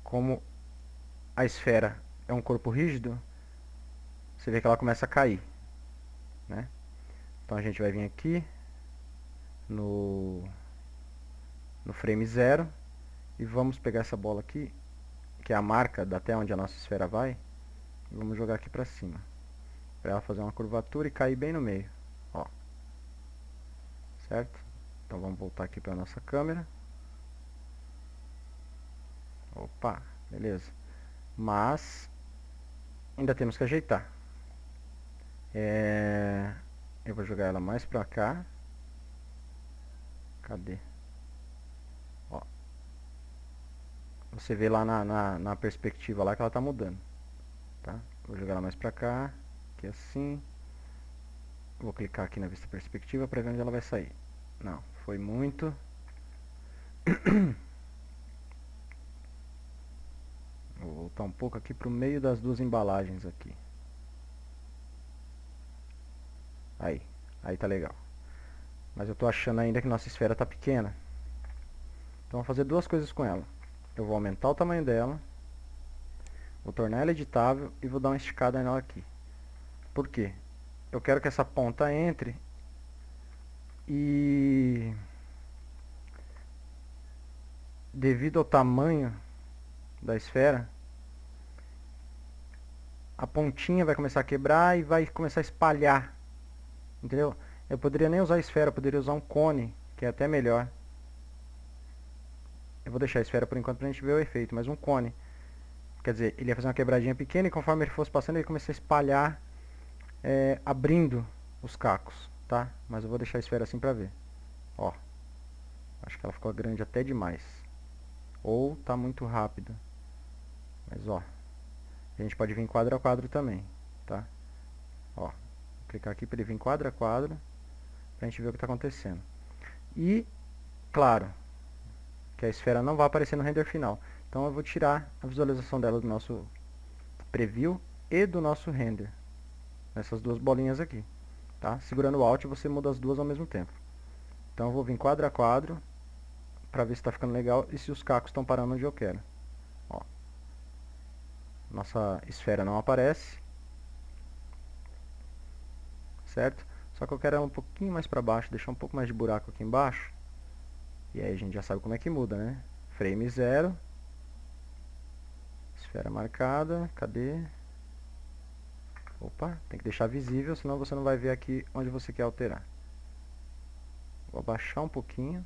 como a esfera é um corpo rígido, você vê que ela começa a cair, né? Então a gente vai vir aqui no frame 0 e vamos pegar essa bola aqui, que é a marca até onde a nossa esfera vai, e vamos jogar aqui para cima, para ela fazer uma curvatura e cair bem no meio, ó. Certo? Então vamos voltar aqui para nossa câmera. Opa, beleza. Mas ainda temos que ajeitar. Eu vou jogar ela mais pra cá. Cadê? Ó. Você vê lá na perspectiva lá que ela tá mudando. Tá? Vou jogar ela mais pra cá. Aqui assim. Vou clicar aqui na vista perspectiva para ver onde ela vai sair. Não, foi muito. Vou voltar um pouco aqui pro meio das duas embalagens aqui. Aí. Aí tá legal. Mas eu tô achando ainda que nossa esfera tá pequena. Então, vou fazer duas coisas com ela. Eu vou aumentar o tamanho dela, vou tornar ela editável e vou dar uma esticada nela aqui. Por quê? Eu quero que essa ponta entre e, devido ao tamanho da esfera, a pontinha vai começar a quebrar e vai começar a espalhar. Entendeu? Eu poderia nem usar a esfera, eu poderia usar um cone, que é até melhor. Eu vou deixar a esfera por enquanto pra gente ver o efeito, mas um cone. Quer dizer, ele ia fazer uma quebradinha pequena e conforme ele fosse passando, ele começa a espalhar, abrindo os cacos, tá? Mas eu vou deixar a esfera assim pra ver. Ó, acho que ela ficou grande até demais. Ou tá muito rápido. Mas ó, a gente pode vir quadro a quadro também, tá? Ó, vou clicar aqui para ele vir quadro a quadro, pra gente ver o que está acontecendo. E, claro, que a esfera não vai aparecer no render final. Então eu vou tirar a visualização dela do nosso preview e do nosso render. Essas duas bolinhas aqui, tá? Segurando o Alt você muda as duas ao mesmo tempo. Então eu vou vir quadro a quadro para ver se está ficando legal e se os cacos estão parando onde eu quero. Ó, nossa esfera não aparece, certo? Só que eu quero ela um pouquinho mais para baixo, deixar um pouco mais de buraco aqui embaixo. E aí a gente já sabe como é que muda, né? Frame 0, esfera marcada, cadê? Opa, tem que deixar visível, senão você não vai ver aqui onde você quer alterar. Vou abaixar um pouquinho.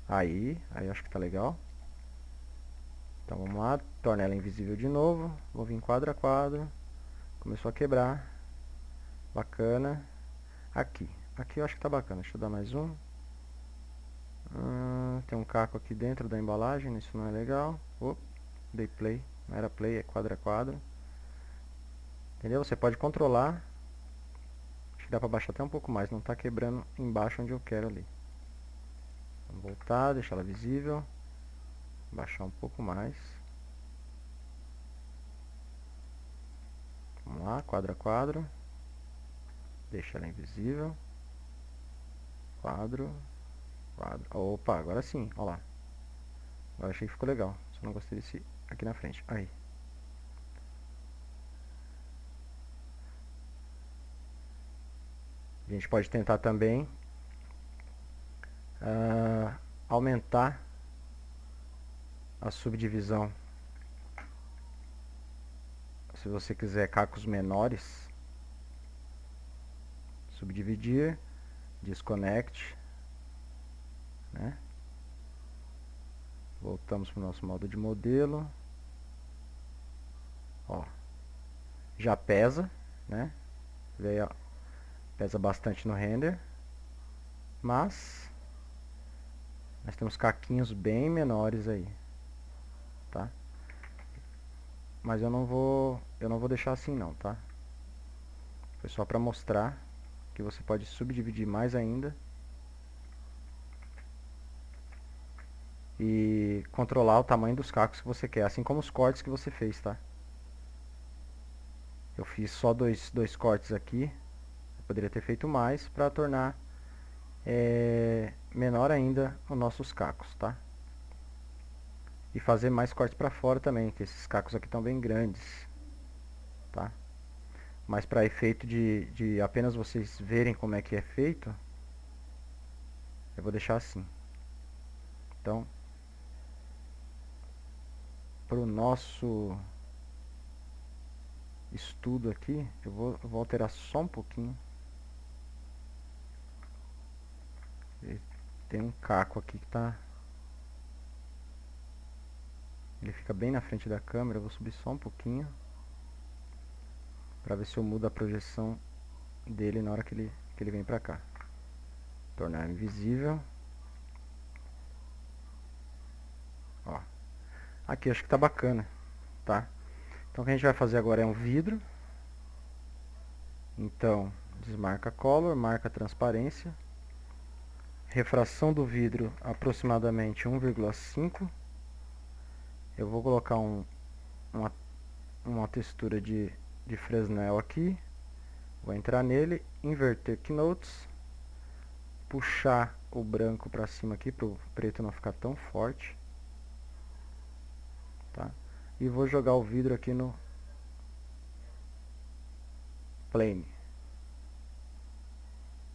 Aí acho que tá legal. Então vamos lá, torna ela invisível de novo. Vou vir quadro a quadro. Começou a quebrar. Bacana. Aqui eu acho que tá bacana. Deixa eu dar mais um. Tem um caco aqui dentro da embalagem, isso não é legal. Dei play, não era play, é quadro a quadro. Entendeu? Você pode controlar. Acho que dá pra baixar até um pouco mais, não tá quebrando embaixo onde eu quero ali. Vamos voltar, deixar ela visível. Baixar um pouco mais. Vamos lá, quadro a quadro. Deixa ela invisível. Quadro, quadro. Opa, agora sim, ó lá. Agora achei que ficou legal. Só não gostei desse aqui na frente. Aí. A gente pode tentar também aumentar a subdivisão. Se você quiser cacos menores, subdividir, disconnect, né? Voltamos para o nosso modo de modelo. Ó, já pesa, né? Veio, ó, pesa bastante no render, mas nós temos caquinhos bem menores aí, tá? Mas eu não vou deixar assim não, tá? Foi só para mostrar que você pode subdividir mais ainda e controlar o tamanho dos cacos que você quer, assim como os cortes que você fez, tá? Eu fiz só dois cortes aqui, eu poderia ter feito mais para tornar menor ainda os nossos cacos, tá? E fazer mais cortes para fora também, que esses cacos aqui estão bem grandes, tá? Mas para efeito de apenas vocês verem como é que é feito, eu vou deixar assim. Então, para o nosso estudo aqui, eu vou alterar só um pouquinho. Tem um caco aqui que tá... Ele fica bem na frente da câmera, eu vou subir só um pouquinho. Pra ver se eu mudo a projeção dele na hora que ele vem pra cá. Tornar invisível. Ó. Aqui acho que tá bacana, tá? Então o que a gente vai fazer agora é um vidro. Então, desmarca color, marca transparência. Refração do vidro aproximadamente 1,5. Eu vou colocar uma textura de Fresnel aqui. Vou entrar nele, inverter keynotes, puxar o branco para cima aqui para o preto não ficar tão forte, tá? E vou jogar o vidro aqui no plane,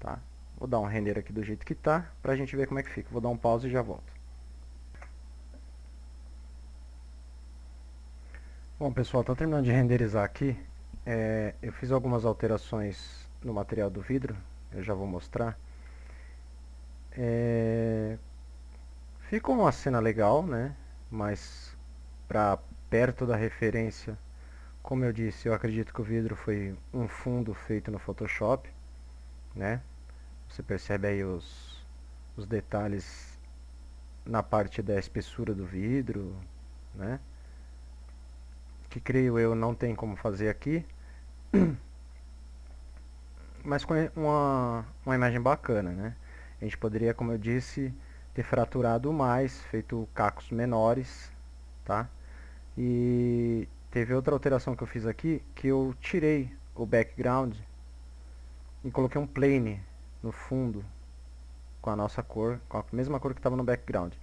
tá? Vou dar um render aqui do jeito que tá, pra gente ver como é que fica. Vou dar um pause e já volto. Bom, pessoal, tá terminando de renderizar aqui. Eu fiz algumas alterações no material do vidro, eu já vou mostrar. Ficou uma cena legal, né? Mas para perto da referência, como eu disse, eu acredito que o vidro foi um fundo feito no Photoshop, né? Você percebe aí os detalhes na parte da espessura do vidro, né? Que creio eu não tem como fazer aqui, mas com uma imagem bacana, né? A gente poderia, como eu disse, ter fraturado mais, feito cacos menores, tá? E teve outra alteração que eu fiz aqui, que eu tirei o background e coloquei um plane no fundo com a nossa cor, com a mesma cor que estava no background.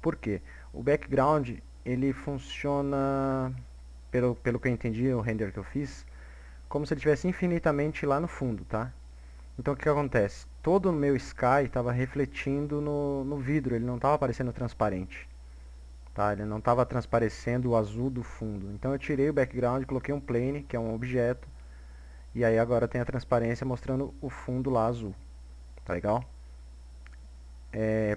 Por quê? O background, ele funciona, pelo que eu entendi, o render que eu fiz, como se ele estivesse infinitamente lá no fundo, tá? Então o que acontece? Todo o meu sky estava refletindo no vidro, ele não estava aparecendo transparente. Tá? Ele não estava transparecendo o azul do fundo. Então eu tirei o background, coloquei um plane, que é um objeto, e aí agora tem a transparência mostrando o fundo lá azul. Tá legal?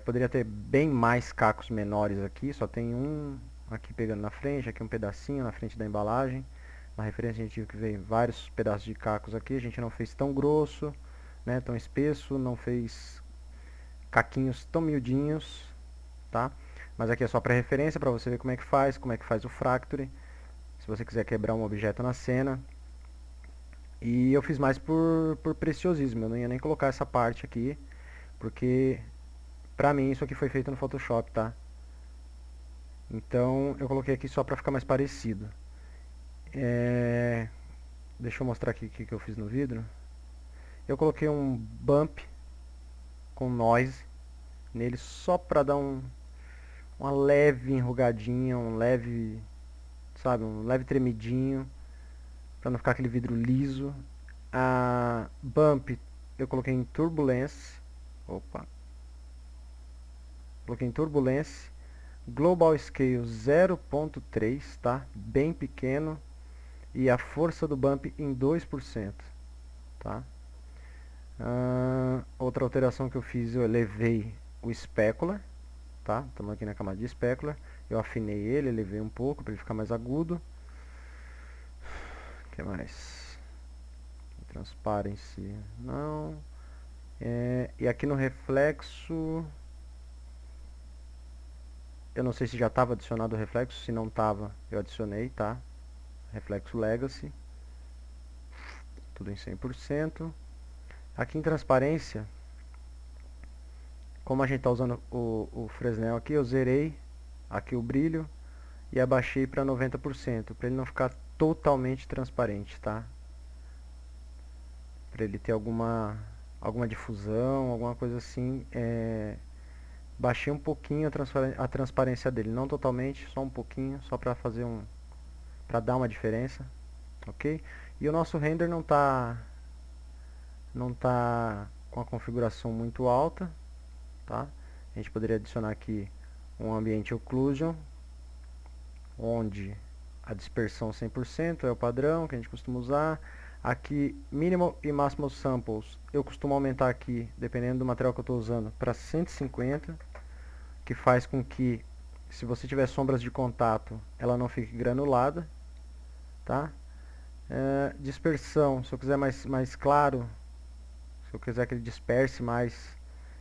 Poderia ter bem mais cacos menores aqui, só tem um aqui pegando na frente, aqui um pedacinho na frente da embalagem. Na referência a gente tive que ver vários pedaços de cacos aqui, a gente não fez tão grosso, né, tão espesso, não fez caquinhos tão miudinhos, tá? Mas aqui é só para referência, para você ver como é que faz o fracture, se você quiser quebrar um objeto na cena. E eu fiz mais por preciosismo, eu não ia nem colocar essa parte aqui, porque pra mim isso aqui foi feito no Photoshop, tá? Então eu coloquei aqui só pra ficar mais parecido. É... Deixa eu mostrar aqui o que eu fiz no vidro. Eu coloquei um bump com noise nele só pra dar uma leve enrugadinha, um leve, sabe, um leve tremidinho, pra não ficar aquele vidro liso. A bump eu coloquei em turbulence. Opa. Coloquei em turbulence. Global Scale 0.3, tá? Bem pequeno. E a força do bump em 2%, tá? Outra alteração que eu fiz, eu elevei o specular, tá? Estamos aqui na camada de specular. Eu afinei ele, elevei um pouco para ele ficar mais agudo. O que mais? Transparency, não. E aqui no reflexo, eu não sei se já estava adicionado o reflexo, se não estava, eu adicionei, tá? Reflexo Legacy, tudo em 100%. Aqui em transparência, como a gente está usando o Fresnel aqui, eu zerei aqui o brilho e abaixei para 90%, para ele não ficar totalmente transparente, tá? Para ele ter alguma difusão, alguma coisa assim. Baixei um pouquinho a transparência dele, não totalmente, só um pouquinho, só para fazer para dar uma diferença, ok? E o nosso render não tá com a configuração muito alta, tá? A gente poderia adicionar aqui um ambiente occlusion, onde a dispersão 100% é o padrão que a gente costuma usar. Aqui, minimal e máximo samples, eu costumo aumentar aqui, dependendo do material que eu estou usando, para 150, que faz com que, se você tiver sombras de contato, ela não fique granulada, tá? Dispersão, se eu quiser mais claro, se eu quiser que ele disperse mais,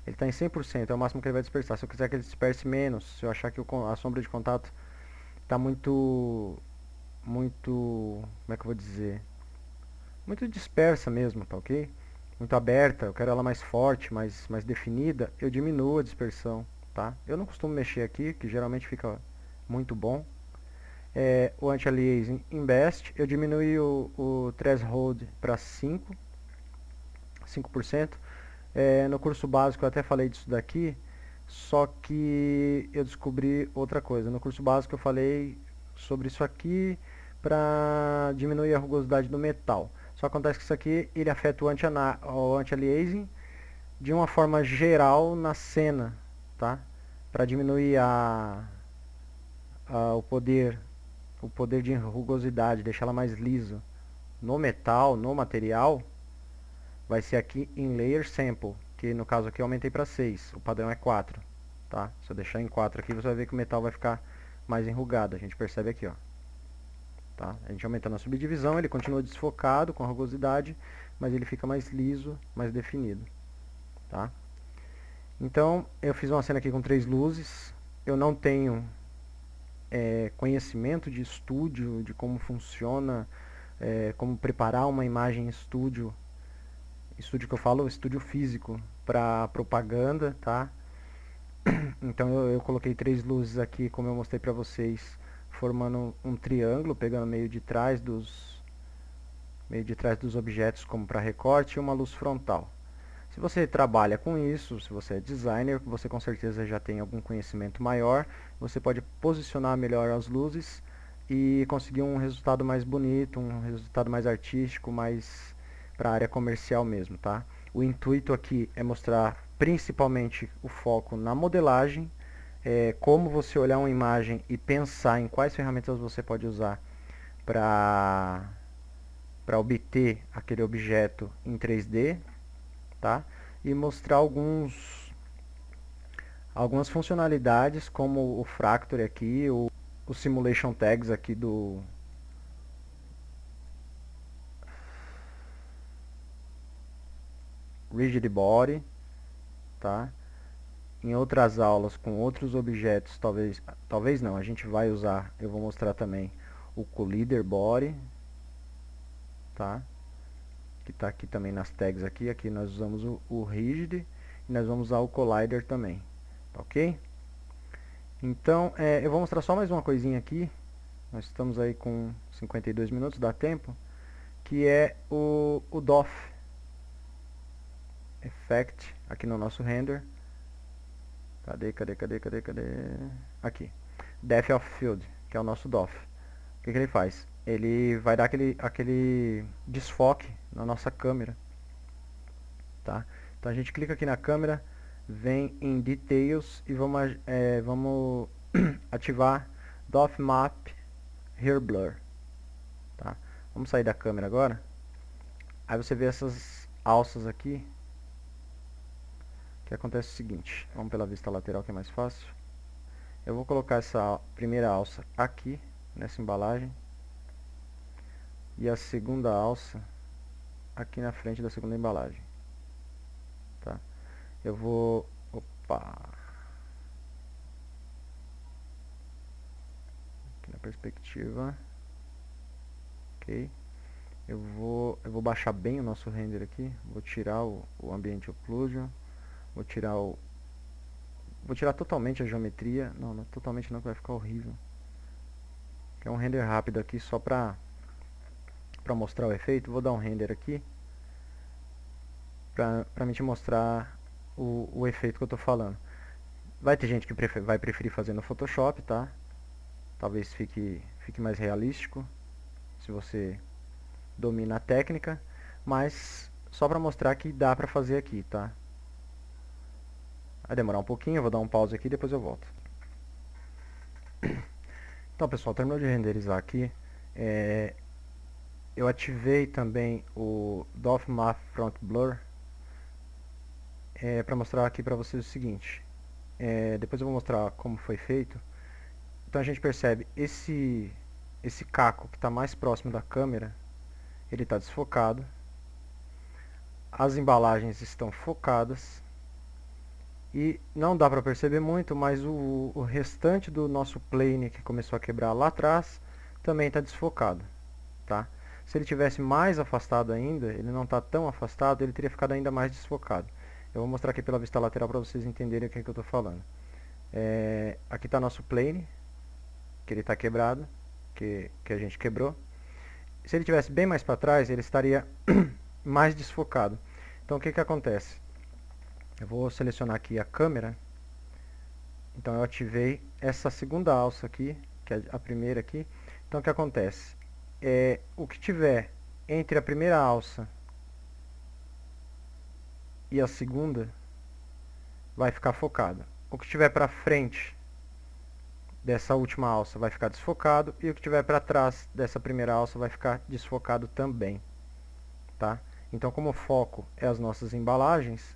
ele está em 100%, é o máximo que ele vai dispersar. Se eu quiser que ele disperse menos, se eu achar que a sombra de contato está muito, como é que eu vou dizer? Muito dispersa mesmo, tá ok? Muito aberta, eu quero ela mais forte, mais definida, eu diminuo a dispersão, tá? Eu não costumo mexer aqui, que geralmente fica muito bom. O anti-aliasing em best, eu diminui o threshold para 5, 5%. No curso básico eu até falei disso daqui, só que eu descobri outra coisa. No curso básico eu falei sobre isso aqui para diminuir a rugosidade do metal. Só acontece que isso aqui ele afeta o anti-aliasing de uma forma geral na cena, tá? Para diminuir o poder de rugosidade, deixar ela mais liso. No metal, no material, vai ser aqui em Layer Sample, que no caso aqui eu aumentei para 6, o padrão é 4, tá? Se eu deixar em 4 aqui, você vai ver que o metal vai ficar mais enrugado, a gente percebe aqui, ó. Tá? A gente aumentando a subdivisão, ele continua desfocado com a rugosidade, mas ele fica mais liso, mais definido, tá? Então, eu fiz uma cena aqui com 3 luzes, eu não tenho conhecimento de estúdio, de como funciona, como preparar uma imagem em estúdio que eu falo, estúdio físico, para propaganda, tá? Então eu coloquei 3 luzes aqui, como eu mostrei para vocês, formando um triângulo, pegando meio de trás dos objetos como para recorte e uma luz frontal. Se você trabalha com isso, se você é designer, você com certeza já tem algum conhecimento maior, você pode posicionar melhor as luzes e conseguir um resultado mais bonito, um resultado mais artístico, mais para a área comercial mesmo, tá? O intuito aqui é mostrar principalmente o foco na modelagem, como você olhar uma imagem e pensar em quais ferramentas você pode usar para obter aquele objeto em 3D, tá? E mostrar algumas funcionalidades como o Fracture aqui, o Simulation Tags aqui do Rigid Body, tá? Em outras aulas com outros objetos, talvez não, a gente vai usar, eu vou mostrar também o Collider Body, tá? Que está aqui também nas tags aqui nós usamos o Rigid e nós vamos usar o Collider também, tá ok? Então, eu vou mostrar só mais uma coisinha aqui, nós estamos aí com 52 minutos, dá tempo, que é o DOF Effect aqui no nosso render. Cadê? Aqui. Depth of Field, que é o nosso DOF. O que ele faz? Ele vai dar aquele desfoque na nossa câmera, tá? Então a gente clica aqui na câmera, vem em Details e vamos ativar DOF Map Hair Blur, tá? Vamos sair da câmera agora. Aí você vê essas alças aqui. O que acontece é o seguinte, vamos pela vista lateral que é mais fácil. Eu vou colocar essa primeira alça aqui, nessa embalagem. E a segunda alça aqui na frente da segunda embalagem. Tá? Eu vou... Opa! Aqui na perspectiva. Ok. Eu vou baixar bem o nosso render aqui. Vou tirar o Ambient Occlusion. Vou tirar totalmente a geometria. Não, totalmente não, que vai ficar horrível. É um render rápido aqui só pra mostrar o efeito. Vou dar um render aqui pra me te mostrar o efeito que eu tô falando. Vai ter gente que vai preferir fazer no Photoshop, tá? Talvez fique mais realístico se você domina a técnica, mas só pra mostrar que dá pra fazer aqui, tá? Vai demorar um pouquinho, eu vou dar um pause aqui e depois eu volto. Então, pessoal, terminou de renderizar aqui. Eu ativei também o DOF Map Front Blur para mostrar aqui para vocês o seguinte. Depois eu vou mostrar como foi feito. Então a gente percebe esse caco que está mais próximo da câmera, ele está desfocado. As embalagens estão focadas. E não dá para perceber muito, mas o restante do nosso plane que começou a quebrar lá atrás também está desfocado, tá? Se ele tivesse mais afastado ainda, ele não está tão afastado, ele teria ficado ainda mais desfocado. Eu vou mostrar aqui pela vista lateral para vocês entenderem o que eu estou falando. Aqui está nosso plane, que ele está quebrado, que a gente quebrou. Se ele tivesse bem mais para trás, ele estaria mais desfocado. Então o que que acontece? Eu vou selecionar aqui a câmera. Então eu ativei essa segunda alça aqui, que é a primeira aqui. Então o que acontece? O que tiver entre a primeira alça e a segunda vai ficar focado. O que tiver para frente dessa última alça vai ficar desfocado e o que tiver para trás dessa primeira alça vai ficar desfocado também, tá? Então, como o foco é as nossas embalagens,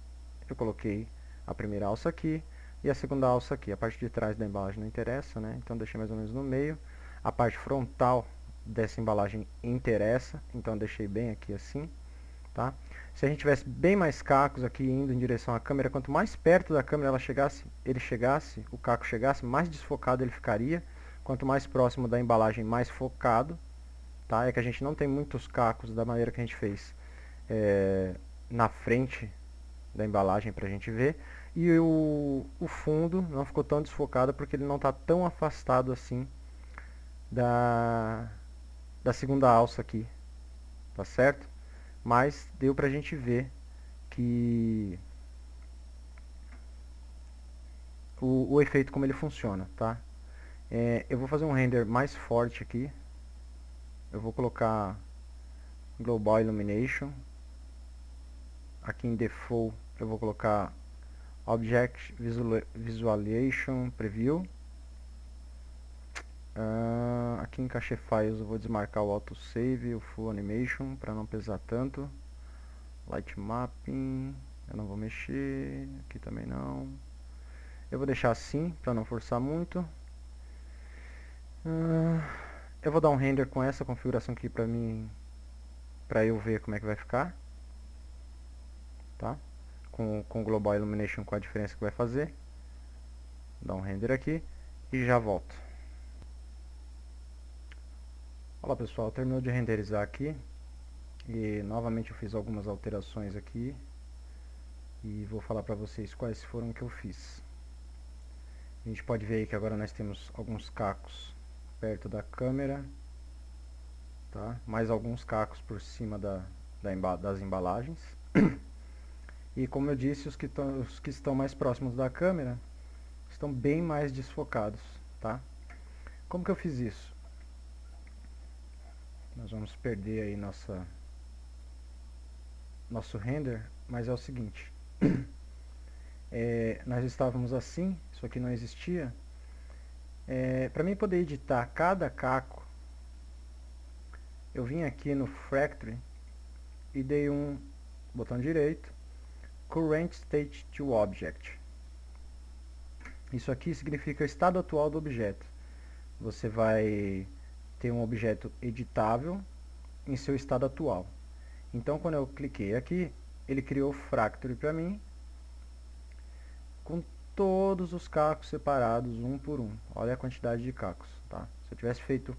eu coloquei a primeira alça aqui e a segunda alça aqui. A parte de trás da embalagem não interessa, né? Então deixei mais ou menos no meio. A parte frontal dessa embalagem interessa, então deixei bem aqui assim, tá? Se a gente tivesse bem mais cacos aqui indo em direção à câmera, quanto mais perto da câmera ele chegasse, o caco chegasse, mais desfocado ele ficaria. Quanto mais próximo da embalagem, mais focado, tá? É que a gente não tem muitos cacos da maneira que a gente fez na frente da embalagem para a gente ver. E o fundo não ficou tão desfocado porque ele não está tão afastado assim da segunda alça aqui, tá certo? Mas deu pra gente ver que o efeito como ele funciona, tá? Eu vou fazer um render mais forte aqui. Eu vou colocar Global Illumination. Aqui em Default eu vou colocar Object Visualization Preview. Aqui em Cache Files eu vou desmarcar o Autosave e o Full Animation para não pesar tanto. Light Mapping, eu não vou mexer, aqui também não. Eu vou deixar assim, para não forçar muito. Eu vou dar um render com essa configuração aqui para mim, para eu ver como é que vai ficar, tá? Com o Global Illumination, com a diferença que vai fazer. Dá um render aqui e já volto. Olá pessoal, terminou de renderizar aqui e novamente eu fiz algumas alterações aqui e vou falar para vocês quais foram que eu fiz. A gente pode ver aí que agora nós temos alguns cacos perto da câmera, tá? Mais alguns cacos por cima das embalagens. E como eu disse, os que estão mais próximos da câmera estão bem mais desfocados, tá? Como que eu fiz isso? Nós vamos perder aí nosso render, mas é o seguinte. Nós estávamos assim, isso aqui não existia. Para mim poder editar cada caco, eu vim aqui no Factory e dei um botão direito, Current State to Object. Isso aqui significa estado atual do objeto. Você vai ter um objeto editável em seu estado atual. Então, quando eu cliquei aqui, ele criou o Factory para mim, com todos os cacos separados, um por um. Olha a quantidade de cacos, tá? Se eu tivesse feito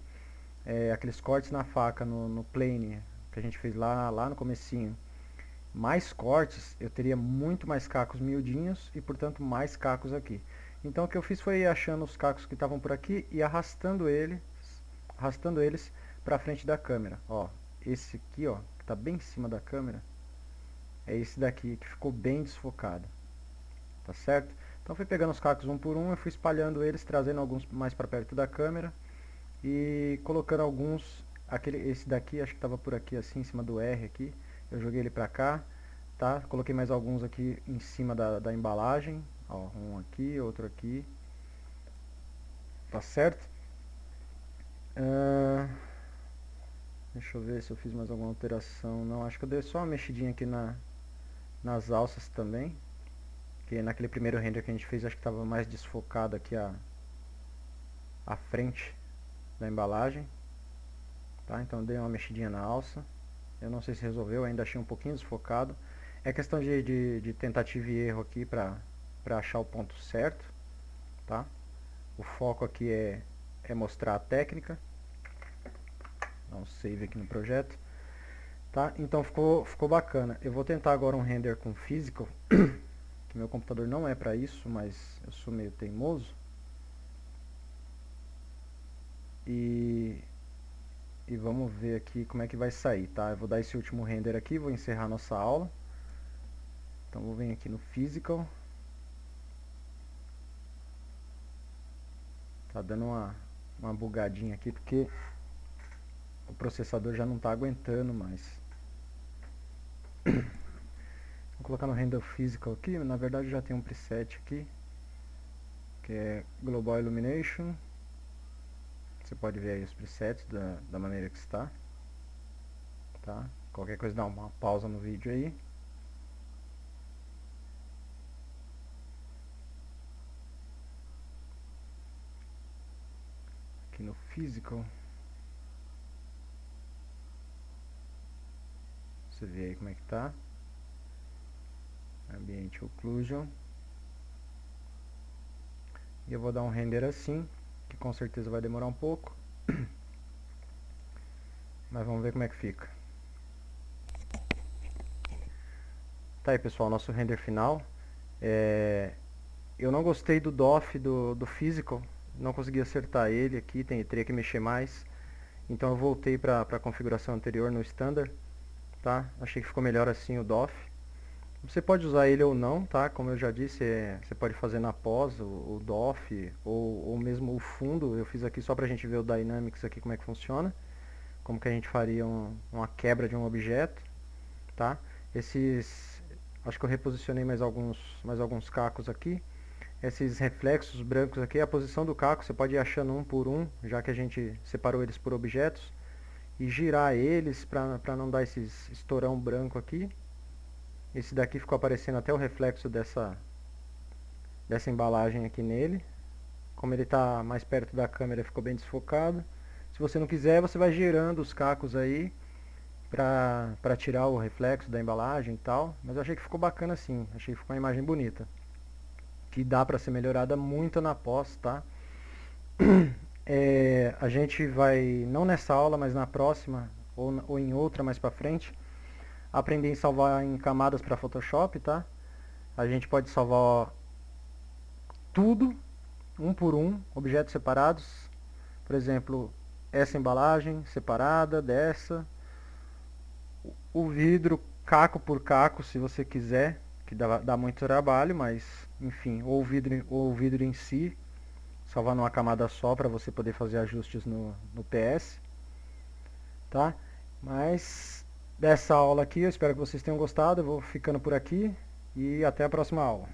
aqueles cortes na faca no plane, que a gente fez lá no comecinho, mais cortes, eu teria muito mais cacos miudinhos e, portanto, mais cacos aqui. Então, o que eu fiz foi ir achando os cacos que estavam por aqui e arrastando eles para frente da câmera. Ó, esse aqui, ó, que está bem em cima da câmera, é esse daqui que ficou bem desfocado, tá certo? Então, fui pegando os cacos um por um, eu fui espalhando eles, trazendo alguns mais para perto da câmera e colocando alguns. Esse daqui, acho que estava por aqui, assim, em cima do R aqui. Eu joguei ele pra cá, tá? Coloquei mais alguns aqui em cima da embalagem. Ó, um aqui, outro aqui. Tá certo? Deixa eu ver se eu fiz mais alguma alteração. Não, acho que eu dei só uma mexidinha aqui nas alças também. Que naquele primeiro render que a gente fez, acho que estava mais desfocado aqui a frente da embalagem. Tá? Então eu dei uma mexidinha na alça. Eu não sei se resolveu, ainda achei um pouquinho desfocado. É questão de tentativa e erro aqui para achar o ponto certo, tá? O foco aqui é mostrar a técnica. Dá um save aqui no projeto, tá? Então ficou bacana. Eu vou tentar agora um render com Physical, que meu computador não é para isso, mas eu sou meio teimoso. E vamos ver aqui como é que vai sair, tá? Eu vou dar esse último render aqui, vou encerrar nossa aula. Então vou vir aqui no Physical. Tá dando uma bugadinha aqui porque o processador já não está aguentando mais. Vou colocar no Render Physical aqui, na verdade já tem um preset aqui, que é Global Illumination. Você pode ver aí os presets da maneira que está. Tá? Qualquer coisa dá uma pausa no vídeo aí. Aqui no Physical. Você vê aí como é que tá. Ambiente Occlusion. E eu vou dar um render assim, que com certeza vai demorar um pouco. Mas vamos ver como é que fica. Tá aí, pessoal, nosso render final. Eu não gostei do DOF do Physical, não consegui acertar ele aqui, teria que mexer mais. Então eu voltei para a configuração anterior no Standard, tá? Achei que ficou melhor assim o DOF. Você pode usar ele ou não, tá? Como eu já disse, você pode fazer na pós o DOF ou mesmo o fundo. Eu fiz aqui só pra gente ver o Dynamics aqui como é que funciona. Como que a gente faria uma quebra de um objeto, tá? Acho que eu reposicionei mais alguns cacos aqui. Esses reflexos brancos aqui, a posição do caco, você pode ir achando um por um, já que a gente separou eles por objetos. E girar eles para não dar esses estourão branco aqui. Esse daqui ficou aparecendo até o reflexo dessa embalagem aqui nele. Como ele está mais perto da câmera, ficou bem desfocado. Se você não quiser, você vai girando os cacos aí para tirar o reflexo da embalagem e tal. Mas eu achei que ficou bacana assim, achei que ficou uma imagem bonita. Que dá para ser melhorada muito na pós, tá? A gente vai, não nessa aula, mas na próxima, ou em outra mais pra frente, aprender a salvar em camadas para Photoshop, tá? A gente pode salvar tudo, um por um, objetos separados. Por exemplo, essa embalagem separada dessa. O vidro, caco por caco, se você quiser, que dá muito trabalho, mas enfim, ou o vidro em si, salvar numa camada só para você poder fazer ajustes no PS, tá? Mas dessa aula aqui, eu espero que vocês tenham gostado. Eu vou ficando por aqui e até a próxima aula.